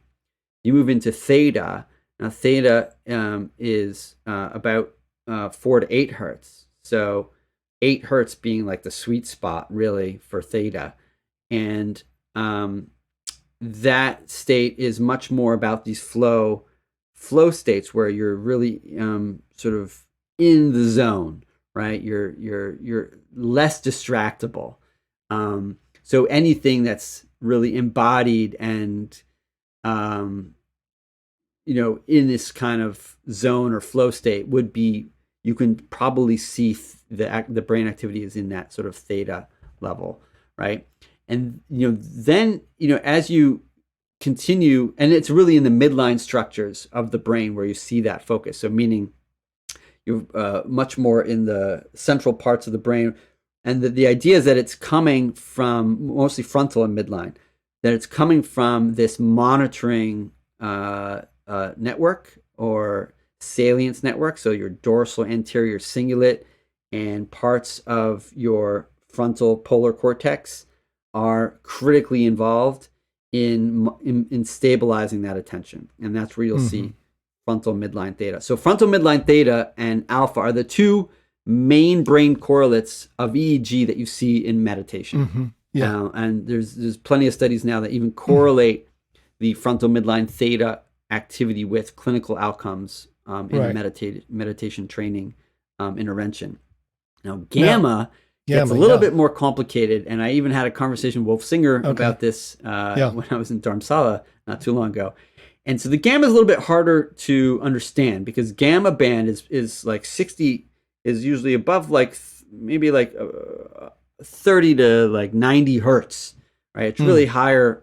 you move into theta. Now, theta is about 4 to 8 hertz. So 8 hertz being like the sweet spot, really, for theta. And that state is much more about these flow states where you're really sort of in the zone, right? You're less distractible. So anything that's really embodied and in this kind of zone or flow state would be, you can probably see the brain activity is in that sort of theta level, right? And then as you continue, and it's really in the midline structures of the brain where you see that focus. So meaning you're much more in the central parts of the brain, and the idea is that it's coming from mostly frontal and midline, that it's coming from this monitoring network or salience network. So your dorsal anterior cingulate and parts of your frontal polar cortex are critically involved in stabilizing that attention. And that's where you'll see frontal midline theta. So frontal midline theta and alpha are the two main brain correlates of EEG that you see in meditation. Yeah. And there's plenty of studies now that even correlate the frontal midline theta activity with clinical outcomes in meditation training intervention. Now, gamma gets a little bit more complicated, and I even had a conversation with Wolf Singer about this when I was in Dharamsala not too long ago. And so the gamma is a little bit harder to understand because gamma band is like 60, is usually above maybe 30 to 90 hertz, right? It's really higher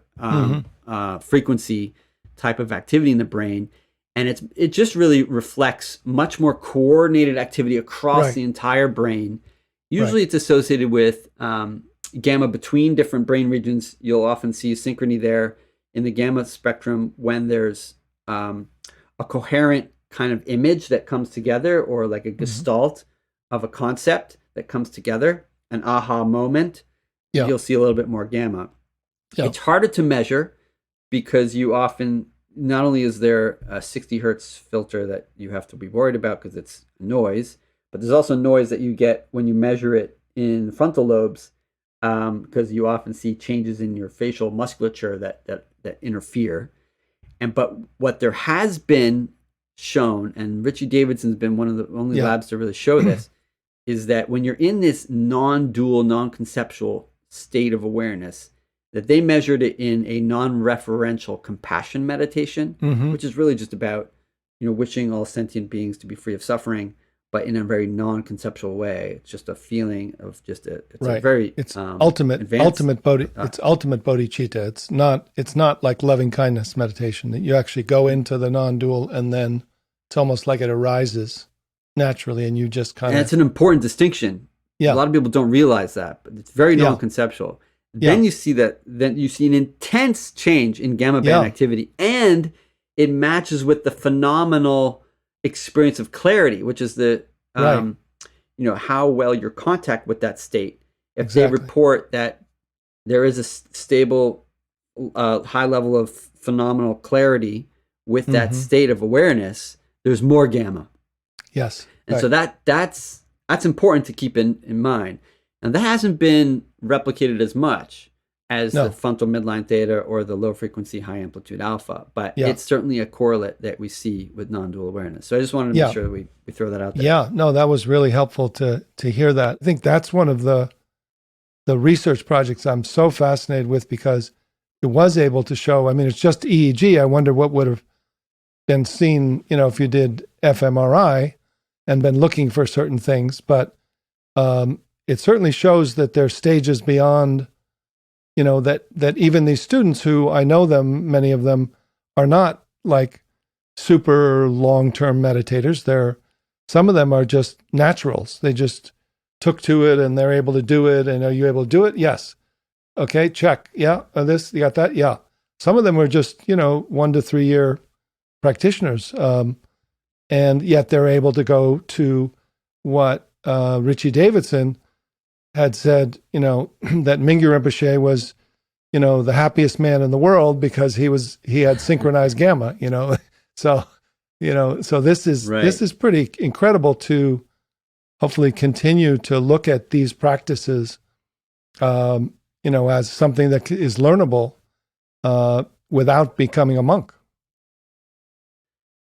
frequency type of activity in the brain. And it just really reflects much more coordinated activity across the entire brain. Usually it's associated with gamma between different brain regions. You'll often see synchrony there in the gamma spectrum when there's a coherent kind of image that comes together, or like a gestalt of a concept that comes together, an aha moment. You'll see a little bit more gamma. It's harder to measure because you often, not only is there a 60 hertz filter that you have to be worried about because it's noise, but there's also noise that you get when you measure it in the frontal lobes, because you often see changes in your facial musculature that interfere. But what there has been shown, and Richie Davidson's been one of the only labs to really show this, is that when you're in this non-dual, non-conceptual state of awareness, that they measured it in a non-referential compassion meditation, which is really just about wishing all sentient beings to be free of suffering, but in a very non-conceptual way. It's just a feeling of just it's a Right. very It's advanced. it's ultimate bodhicitta. It's not like loving kindness meditation that you actually go into the non-dual and then it's almost like it arises naturally and you just kind And of it's an important distinction. A yeah. lot of people don't realize that, but it's very Yeah. non-conceptual. Yeah. Then you see an intense change in gamma band Yeah. activity, and it matches with the phenomenal experience of clarity, which is the Right. how well your contact with that state. If they Exactly. report that there is a stable, high level of phenomenal clarity with that state of awareness, there's more gamma. Yes. And Right. so that's important to keep in mind. And that hasn't been replicated as much as No. the frontal midline theta or the low frequency high amplitude alpha, but Yeah. it's certainly a correlate that we see with non-dual awareness. So I just wanted to Yeah. make sure that we throw that out there. Yeah, no, that was really helpful to hear that. I think that's one of the research projects I'm so fascinated with because it was able to show, I mean, it's just EEG. I wonder what would have been seen, if you did fMRI and been looking for certain things, but it certainly shows that there's stages beyond, that even these students who I know them, many of them are not like super long-term meditators. Some of them are just naturals. They just took to it and they're able to do it. And are you able to do it? Yes. Okay, check. Yeah. This, you got that? Yeah. Some of them were just, 1 to 3 year practitioners. And yet they're able to go to what Richie Davidson had said, that Mingyur Rinpoche was, the happiest man in the world because he had synchronized gamma, So, so this is pretty incredible to hopefully continue to look at these practices, as something that is learnable without becoming a monk.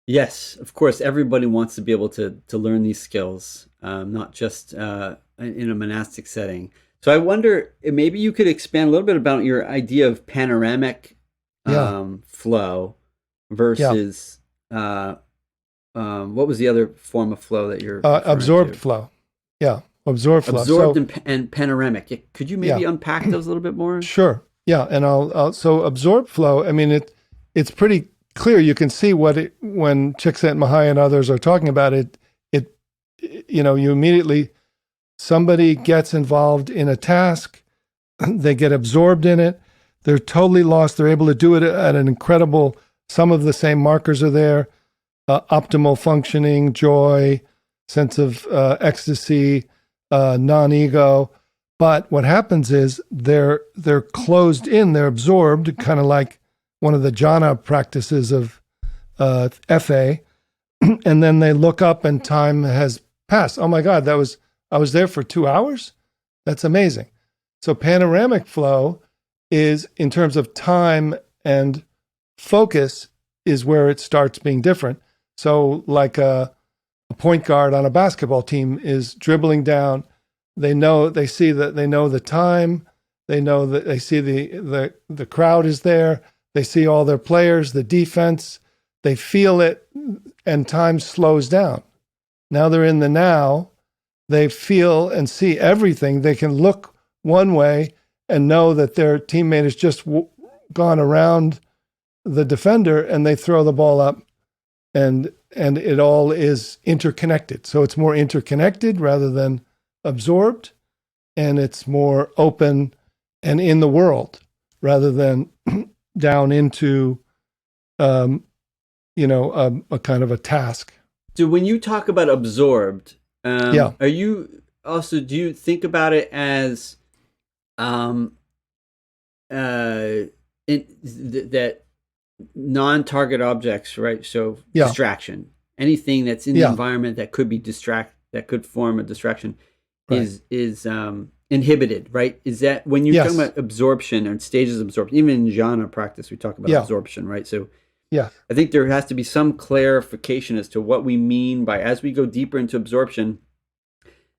Yes, of course, everybody wants to be able to learn these skills, not just in a monastic setting. So I wonder, maybe you could expand a little bit about your idea of panoramic flow versus what was the other form of flow that you're absorbed to? Flow. Yeah, absorbed flow. Absorbed and panoramic. Could you maybe unpack those a little bit more? Sure. Yeah, and so absorbed flow. I mean, it's pretty clear. You can see when Csikszentmihalyi and others are talking about it. You immediately somebody gets involved in a task, they get absorbed in it. They're totally lost. They're able to do it at an incredible. Some of the same markers are there. Optimal functioning, joy, sense of ecstasy, non-ego. But what happens is they're closed in, they're absorbed, kind of like one of the jhana practices of FA, and then they look up and time has passed. Oh my God, I was there for 2 hours? That's amazing. So panoramic flow is, in terms of time and focus, is where it starts being different. So like a point guard on a basketball team is dribbling down. They know the time. They know that they see the crowd is there. They see all their players, the defense. They feel it, and time slows down. Now they're in the now. They feel and see everything. They can look one way and know that their teammate has just gone around the defender, and they throw the ball up, and it all is interconnected. So it's more interconnected rather than absorbed, and it's more open and in the world rather than down into a kind of a task. So when you talk about absorbed, are you also, do you think about it as that non-target objects, right? So distraction, anything that's in the environment that could be that could form a distraction, is inhibited, right? Is that when you're talking about absorption and stages of absorption? Even in jhana practice, we talk about absorption, right? So I think there has to be some clarification as to what we mean by, as we go deeper into absorption,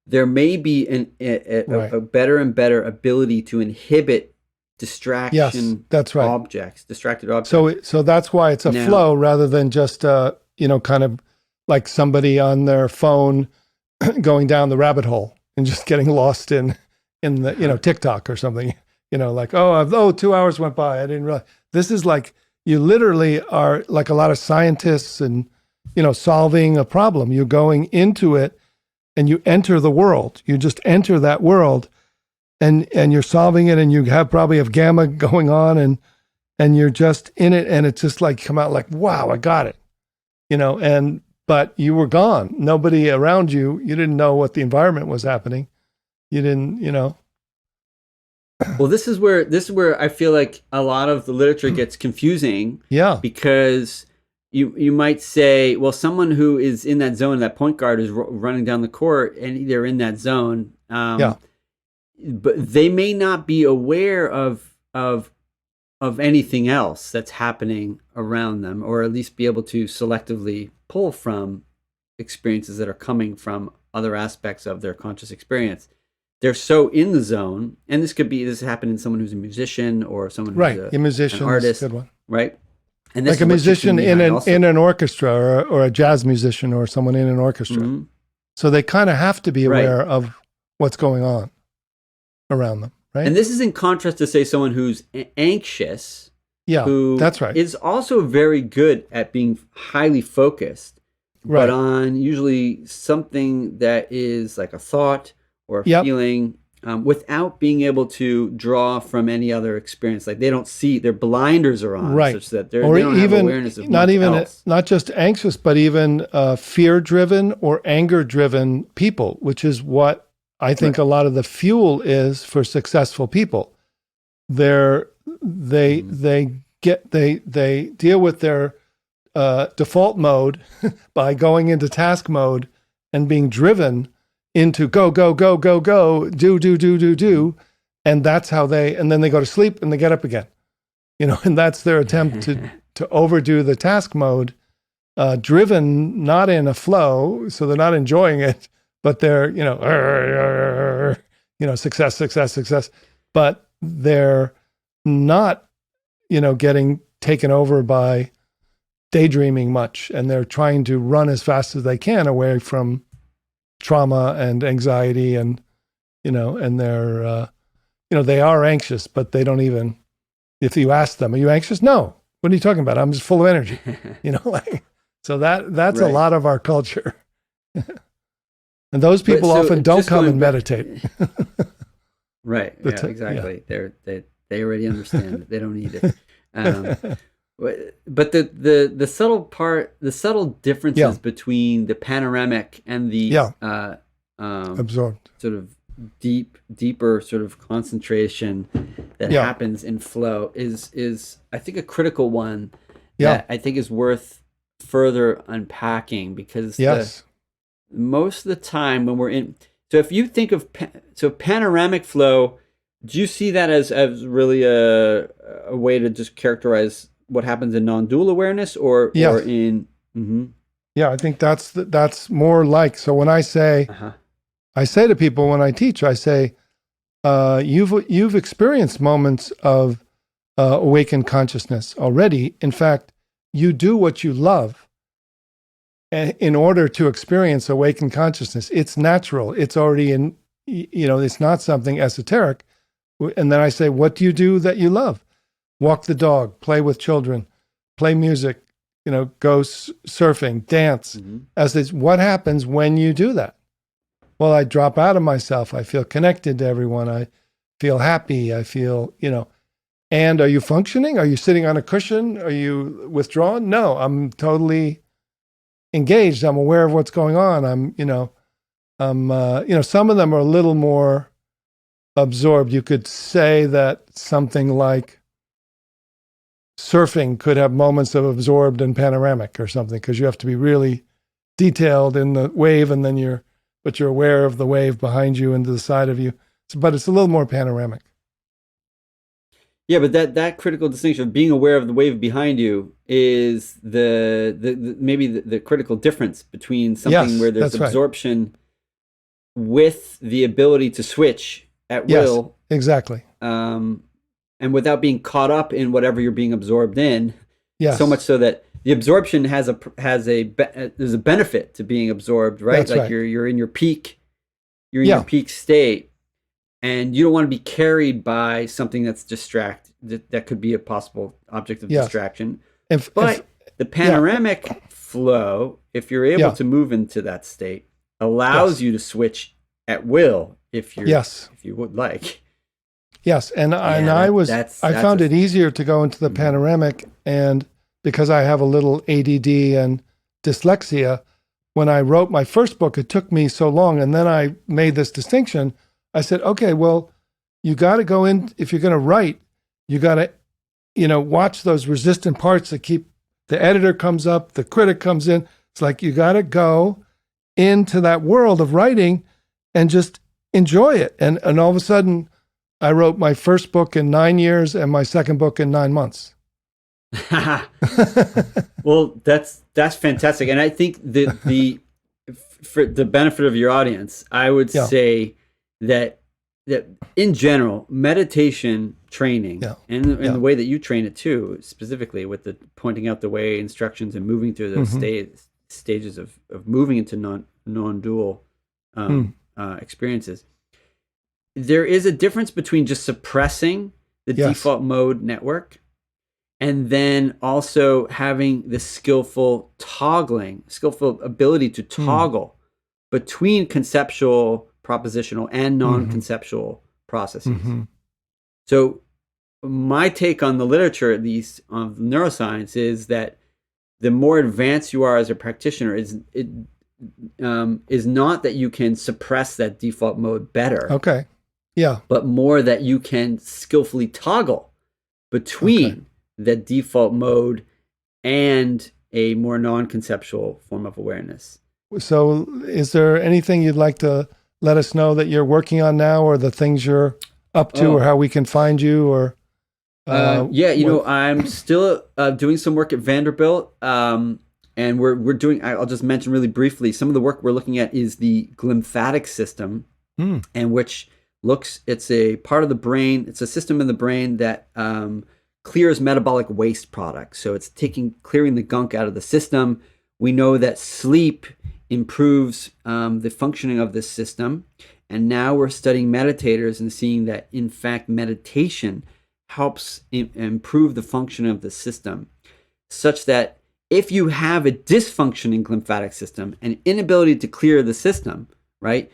there may be a better and better ability to inhibit distraction objects, distracted objects. So that's why it's a flow rather than just kind of like somebody on their phone going down the rabbit hole and just getting lost in the, TikTok or something, like, oh, 2 hours went by. I didn't realize. This is like, you literally are like a lot of scientists and, solving a problem. You're going into it and you enter the world. You just enter that world and you're solving it, and you probably have gamma going on, and you're just in it, and it's just like come out like, wow, I got it. But you were gone. Nobody around you. You didn't know what the environment was happening. You didn't. Well, this is where I feel like a lot of the literature gets confusing. Yeah. Because you might say, well, someone who is in that zone, that point guard is running down the court, and they're in that zone. Yeah. But they may not be aware of anything else that's happening around them, or at least be able to selectively pull from experiences that are coming from other aspects of their conscious experience. They're so in the zone, and this happened in someone who's a musician or someone who's a musician, an artist, good one. Right? And like a musician in an orchestra, or a jazz musician, or someone in an orchestra. Mm-hmm. So they kind of have to be aware of what's going on around them, right? And this is in contrast to, say, someone who's anxious, who that's right, is also very good at being highly focused, but on usually something that is like a thought or a feeling, without being able to draw from any other experience. Like they don't see, their blinders are on, such that they don't have awareness of much else. Not just anxious, but even fear-driven or anger-driven people, which is what I think a lot of the fuel is for successful people. They deal with their default mode by going into task mode and being driven into go, do, and that's how and then they go to sleep and they get up again, and that's their attempt to overdo the task mode, driven not in a flow, so they're not enjoying it, but they're, success, but they're not, getting taken over by daydreaming much, and they're trying to run as fast as they can away from trauma and anxiety, and and they're they are anxious, but they don't even, if you ask them, are you anxious? No. What are you talking about? I'm just full of energy. So that's a lot of our culture. And those people often don't come and meditate. Right. Yeah, exactly. Yeah. They already understand it. They don't need it. But the subtle differences between the panoramic and the absorbed sort of deeper sort of concentration that happens in flow is I think a critical one that I think is worth further unpacking, because most of the time when we're in, so if you think of panoramic flow, do you see that as really a way to just characterize what happens in non-dual awareness, or in? Mm-hmm. Yeah, I think that's more like, so when I say, I say to people when I teach, I say, you've experienced moments of awakened consciousness already. In fact, you do what you love in order to experience awakened consciousness. It's natural. It's already in, it's not something esoteric. And then I say, what do you do that you love? Walk the dog, play with children, play music, go surfing, dance. Mm-hmm. What happens when you do that? Well, I drop out of myself. I feel connected to everyone. I feel happy. I feel, and are you functioning? Are you sitting on a cushion? Are you withdrawn? No, I'm totally engaged. I'm aware of what's going on. Some of them are a little more absorbed. You could say that something like surfing could have moments of absorbed and panoramic or something, because you have to be really detailed in the wave, and then but you're aware of the wave behind you and to the side of you. But it's a little more panoramic. Yeah, but that critical distinction of being aware of the wave behind you is maybe the critical difference between something where there's absorption with the ability to switch at will. Yes, exactly. And without being caught up in whatever you're being absorbed in. Yes. So much so that the absorption there's a benefit to being absorbed, right? That's Like right. you're in your Yeah. peak state, and you don't want to be carried by something that could be a possible object of Yes. distraction. If But the yeah. panoramic flow, if you're able Yeah. to move into that state, allows Yes. you to switch at will Yes. if you would like. Yes. And Yeah, I that's found a it easier to go into the mhm. panoramic, and because I have a little ADD and dyslexia, when I wrote my first book, it took me so long, and then I made this distinction. I said, okay, well, you got to go in if you're going to write, you got to watch those resistant parts that keep the editor comes up, the critic comes in. It's like you got to go into that world of writing and just enjoy it. And all of a sudden, I wrote my first book in 9 years and my second book in 9 months. Well, that's fantastic, and I think that the for the benefit of your audience, I would Yeah, say that in general, meditation training yeah, and yeah. the way that you train it too, specifically with the pointing out the way instructions and moving through those Hmm. stages of moving into non-dual Mm. experiences. There is a difference between just suppressing the Yes. default mode network and then also having the skillful ability to Mm. toggle between conceptual, propositional, and Hmm. non-conceptual processes. Hmm. So my take on the literature, at least of neuroscience, is that the more advanced you are as a practitioner, is not that you can suppress that default mode better, Okay. Yeah. but more that you can skillfully toggle Okay. between the default mode and a more non-conceptual form of awareness. So, is there anything you'd like to let us know that you're working on now, or the things you're up to, or Oh, how we can find you, or yeah, what? I'm still doing some work at Vanderbilt, and we're doing. I'll just mention really briefly some of the work we're looking at is the glymphatic system, Mm. and which looks it's a part of the brain. It's a system in the brain that clears metabolic waste products. So it's clearing the gunk out of the system. We know that sleep improves the functioning of this system, and now we're studying meditators and seeing that in fact meditation helps improve the function of the system, such that if you have a dysfunctioning lymphatic system, an inability to clear the system, right?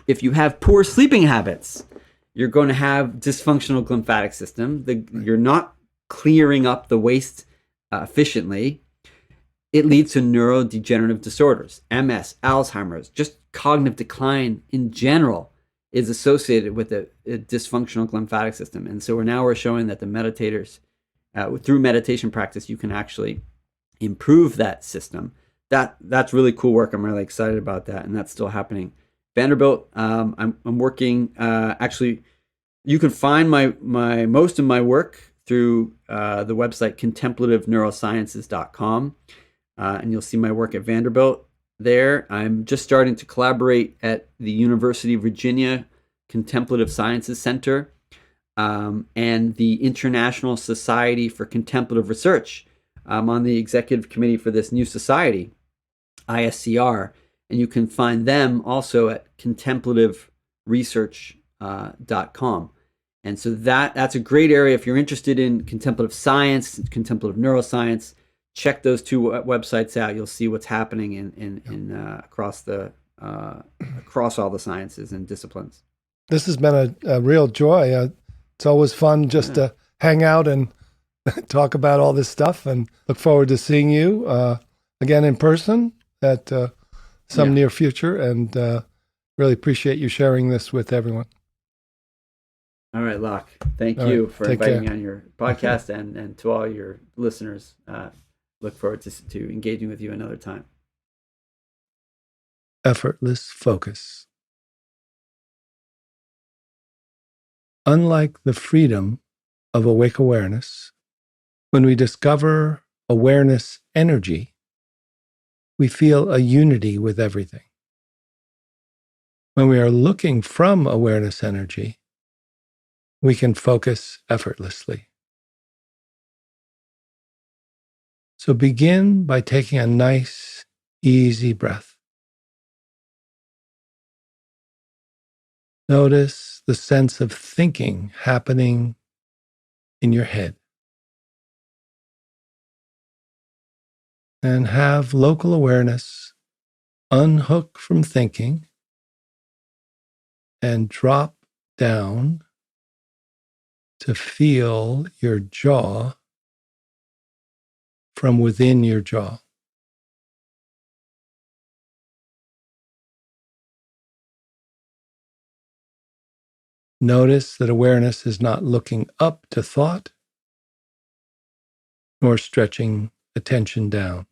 If you have poor sleeping habits, you're going to have dysfunctional lymphatic system. You're not clearing up the waste efficiently. It leads to neurodegenerative disorders, MS, Alzheimer's, just cognitive decline in general is associated with a dysfunctional lymphatic system. And so we're showing that the meditators, through meditation practice, you can actually improve that system. That's really cool work. I'm really excited about that, and that's still happening. Vanderbilt, I'm working. Actually, you can find my most of my work through the website contemplativeneurosciences.com, and you'll see my work at Vanderbilt there. I'm just starting to collaborate at the University of Virginia Contemplative Sciences Center, and the International Society for Contemplative Research. I'm on the executive committee for this new society, ISCR, and you can find them also at contemplativeresearch.com. And so that's a great area if you're interested in contemplative science, contemplative neuroscience. Check those two websites out. You'll see what's happening across all the sciences and disciplines. This has been a real joy. It's always fun just Yeah. to hang out and talk about all this stuff, and look forward to seeing you again in person at some Yeah. near future. And really appreciate you sharing this with everyone. All right, Loch. Thank All right. you for Take inviting care. me on your podcast, and to all your listeners. Look forward to engaging with you another time. Effortless focus. Unlike the freedom of awake awareness, when we discover awareness energy, we feel a unity with everything. When we are looking from awareness energy, we can focus effortlessly. So begin by taking a nice, easy breath. Notice the sense of thinking happening in your head. And have local awareness unhook from thinking and drop down to feel your jaw from within your jaw. Notice that awareness is not looking up to thought nor stretching attention down.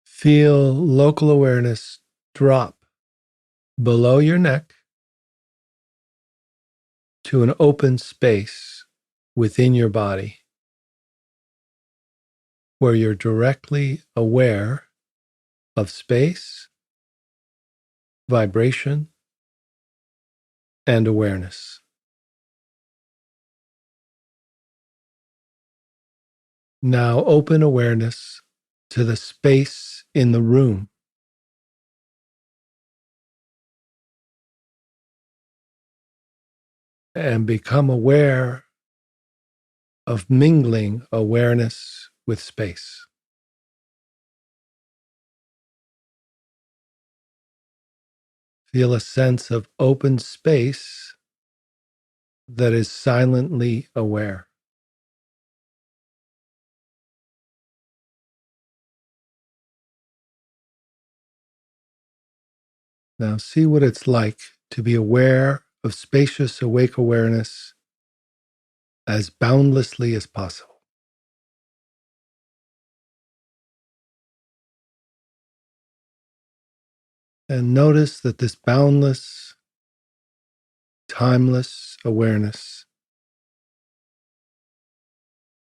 Feel local awareness drop below your neck to an open space within your body where you're directly aware of space, vibration, and awareness. Now open awareness to the space in the room and become aware of mingling awareness with space. Feel a sense of open space that is silently aware. Now see what it's like to be aware of spacious awake awareness as boundlessly as possible. And notice that this boundless, timeless awareness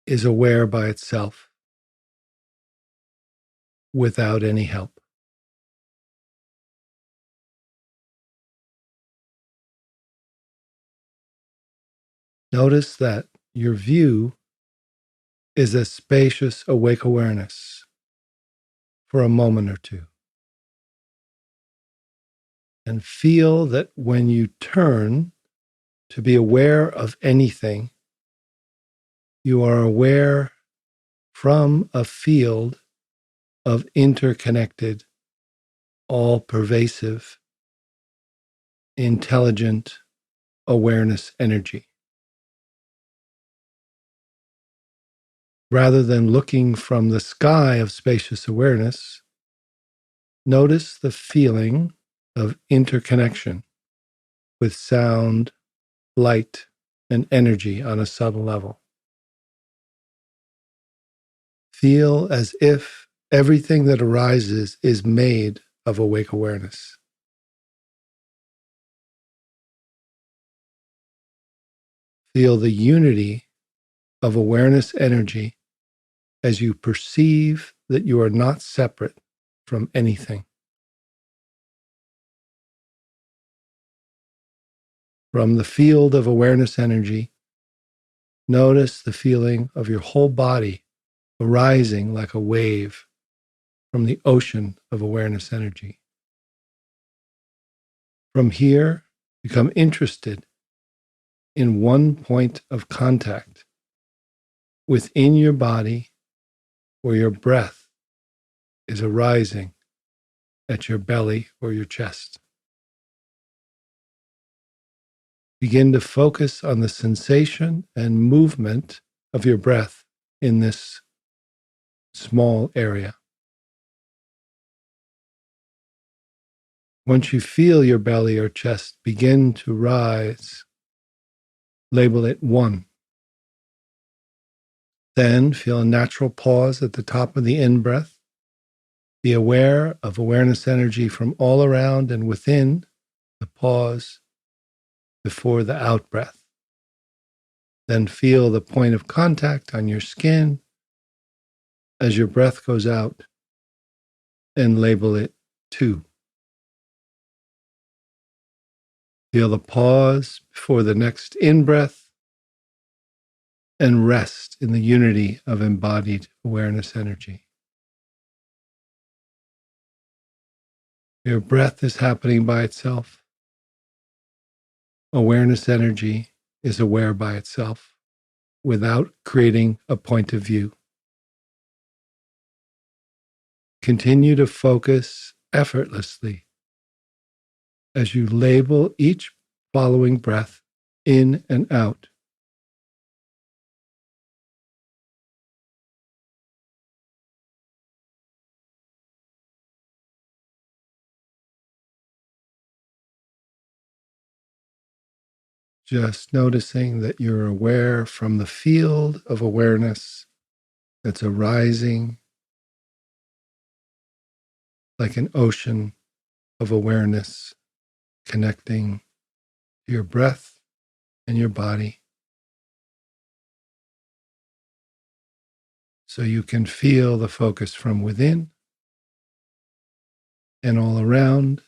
is aware by itself without any help. Notice that your view is a spacious awake awareness for a moment or two. And feel that when you turn to be aware of anything, you are aware from a field of interconnected, all pervasive, intelligent awareness energy. Rather than looking from the sky of spacious awareness, notice the feeling of interconnection with sound, light, and energy on a subtle level. Feel as if everything that arises is made of awake awareness. Feel the unity of awareness energy as you perceive that you are not separate from anything. From the field of awareness energy, notice the feeling of your whole body arising like a wave from the ocean of awareness energy. From here, become interested in one point of contact within your body where your breath is arising at your belly or your chest. Begin to focus on the sensation and movement of your breath in this small area. Once you feel your belly or chest begin to rise, label it 1. Then feel a natural pause at the top of the in-breath. Be aware of awareness energy from all around and within the pause before the out-breath. Then feel the point of contact on your skin as your breath goes out and label it 2. Feel the pause before the next in-breath and rest in the unity of embodied awareness energy. Your breath is happening by itself. Awareness energy is aware by itself without creating a point of view. Continue to focus effortlessly as you label each following breath in and out. Just noticing that you're aware from the field of awareness that's arising like an ocean of awareness connecting your breath and your body. So you can feel the focus from within and all around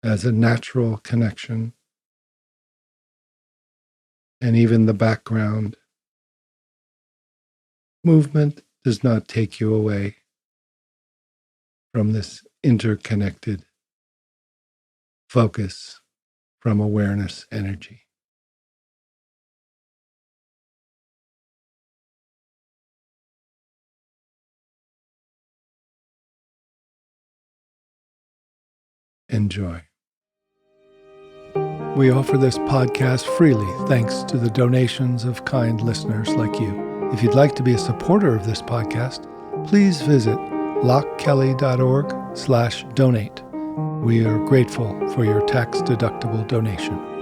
as a natural connection. And even the background movement does not take you away from this interconnected focus from awareness energy. Enjoy. We offer this podcast freely thanks to the donations of kind listeners like you. If you'd like to be a supporter of this podcast, please visit lochkelly.org/donate. We are grateful for your tax-deductible donation.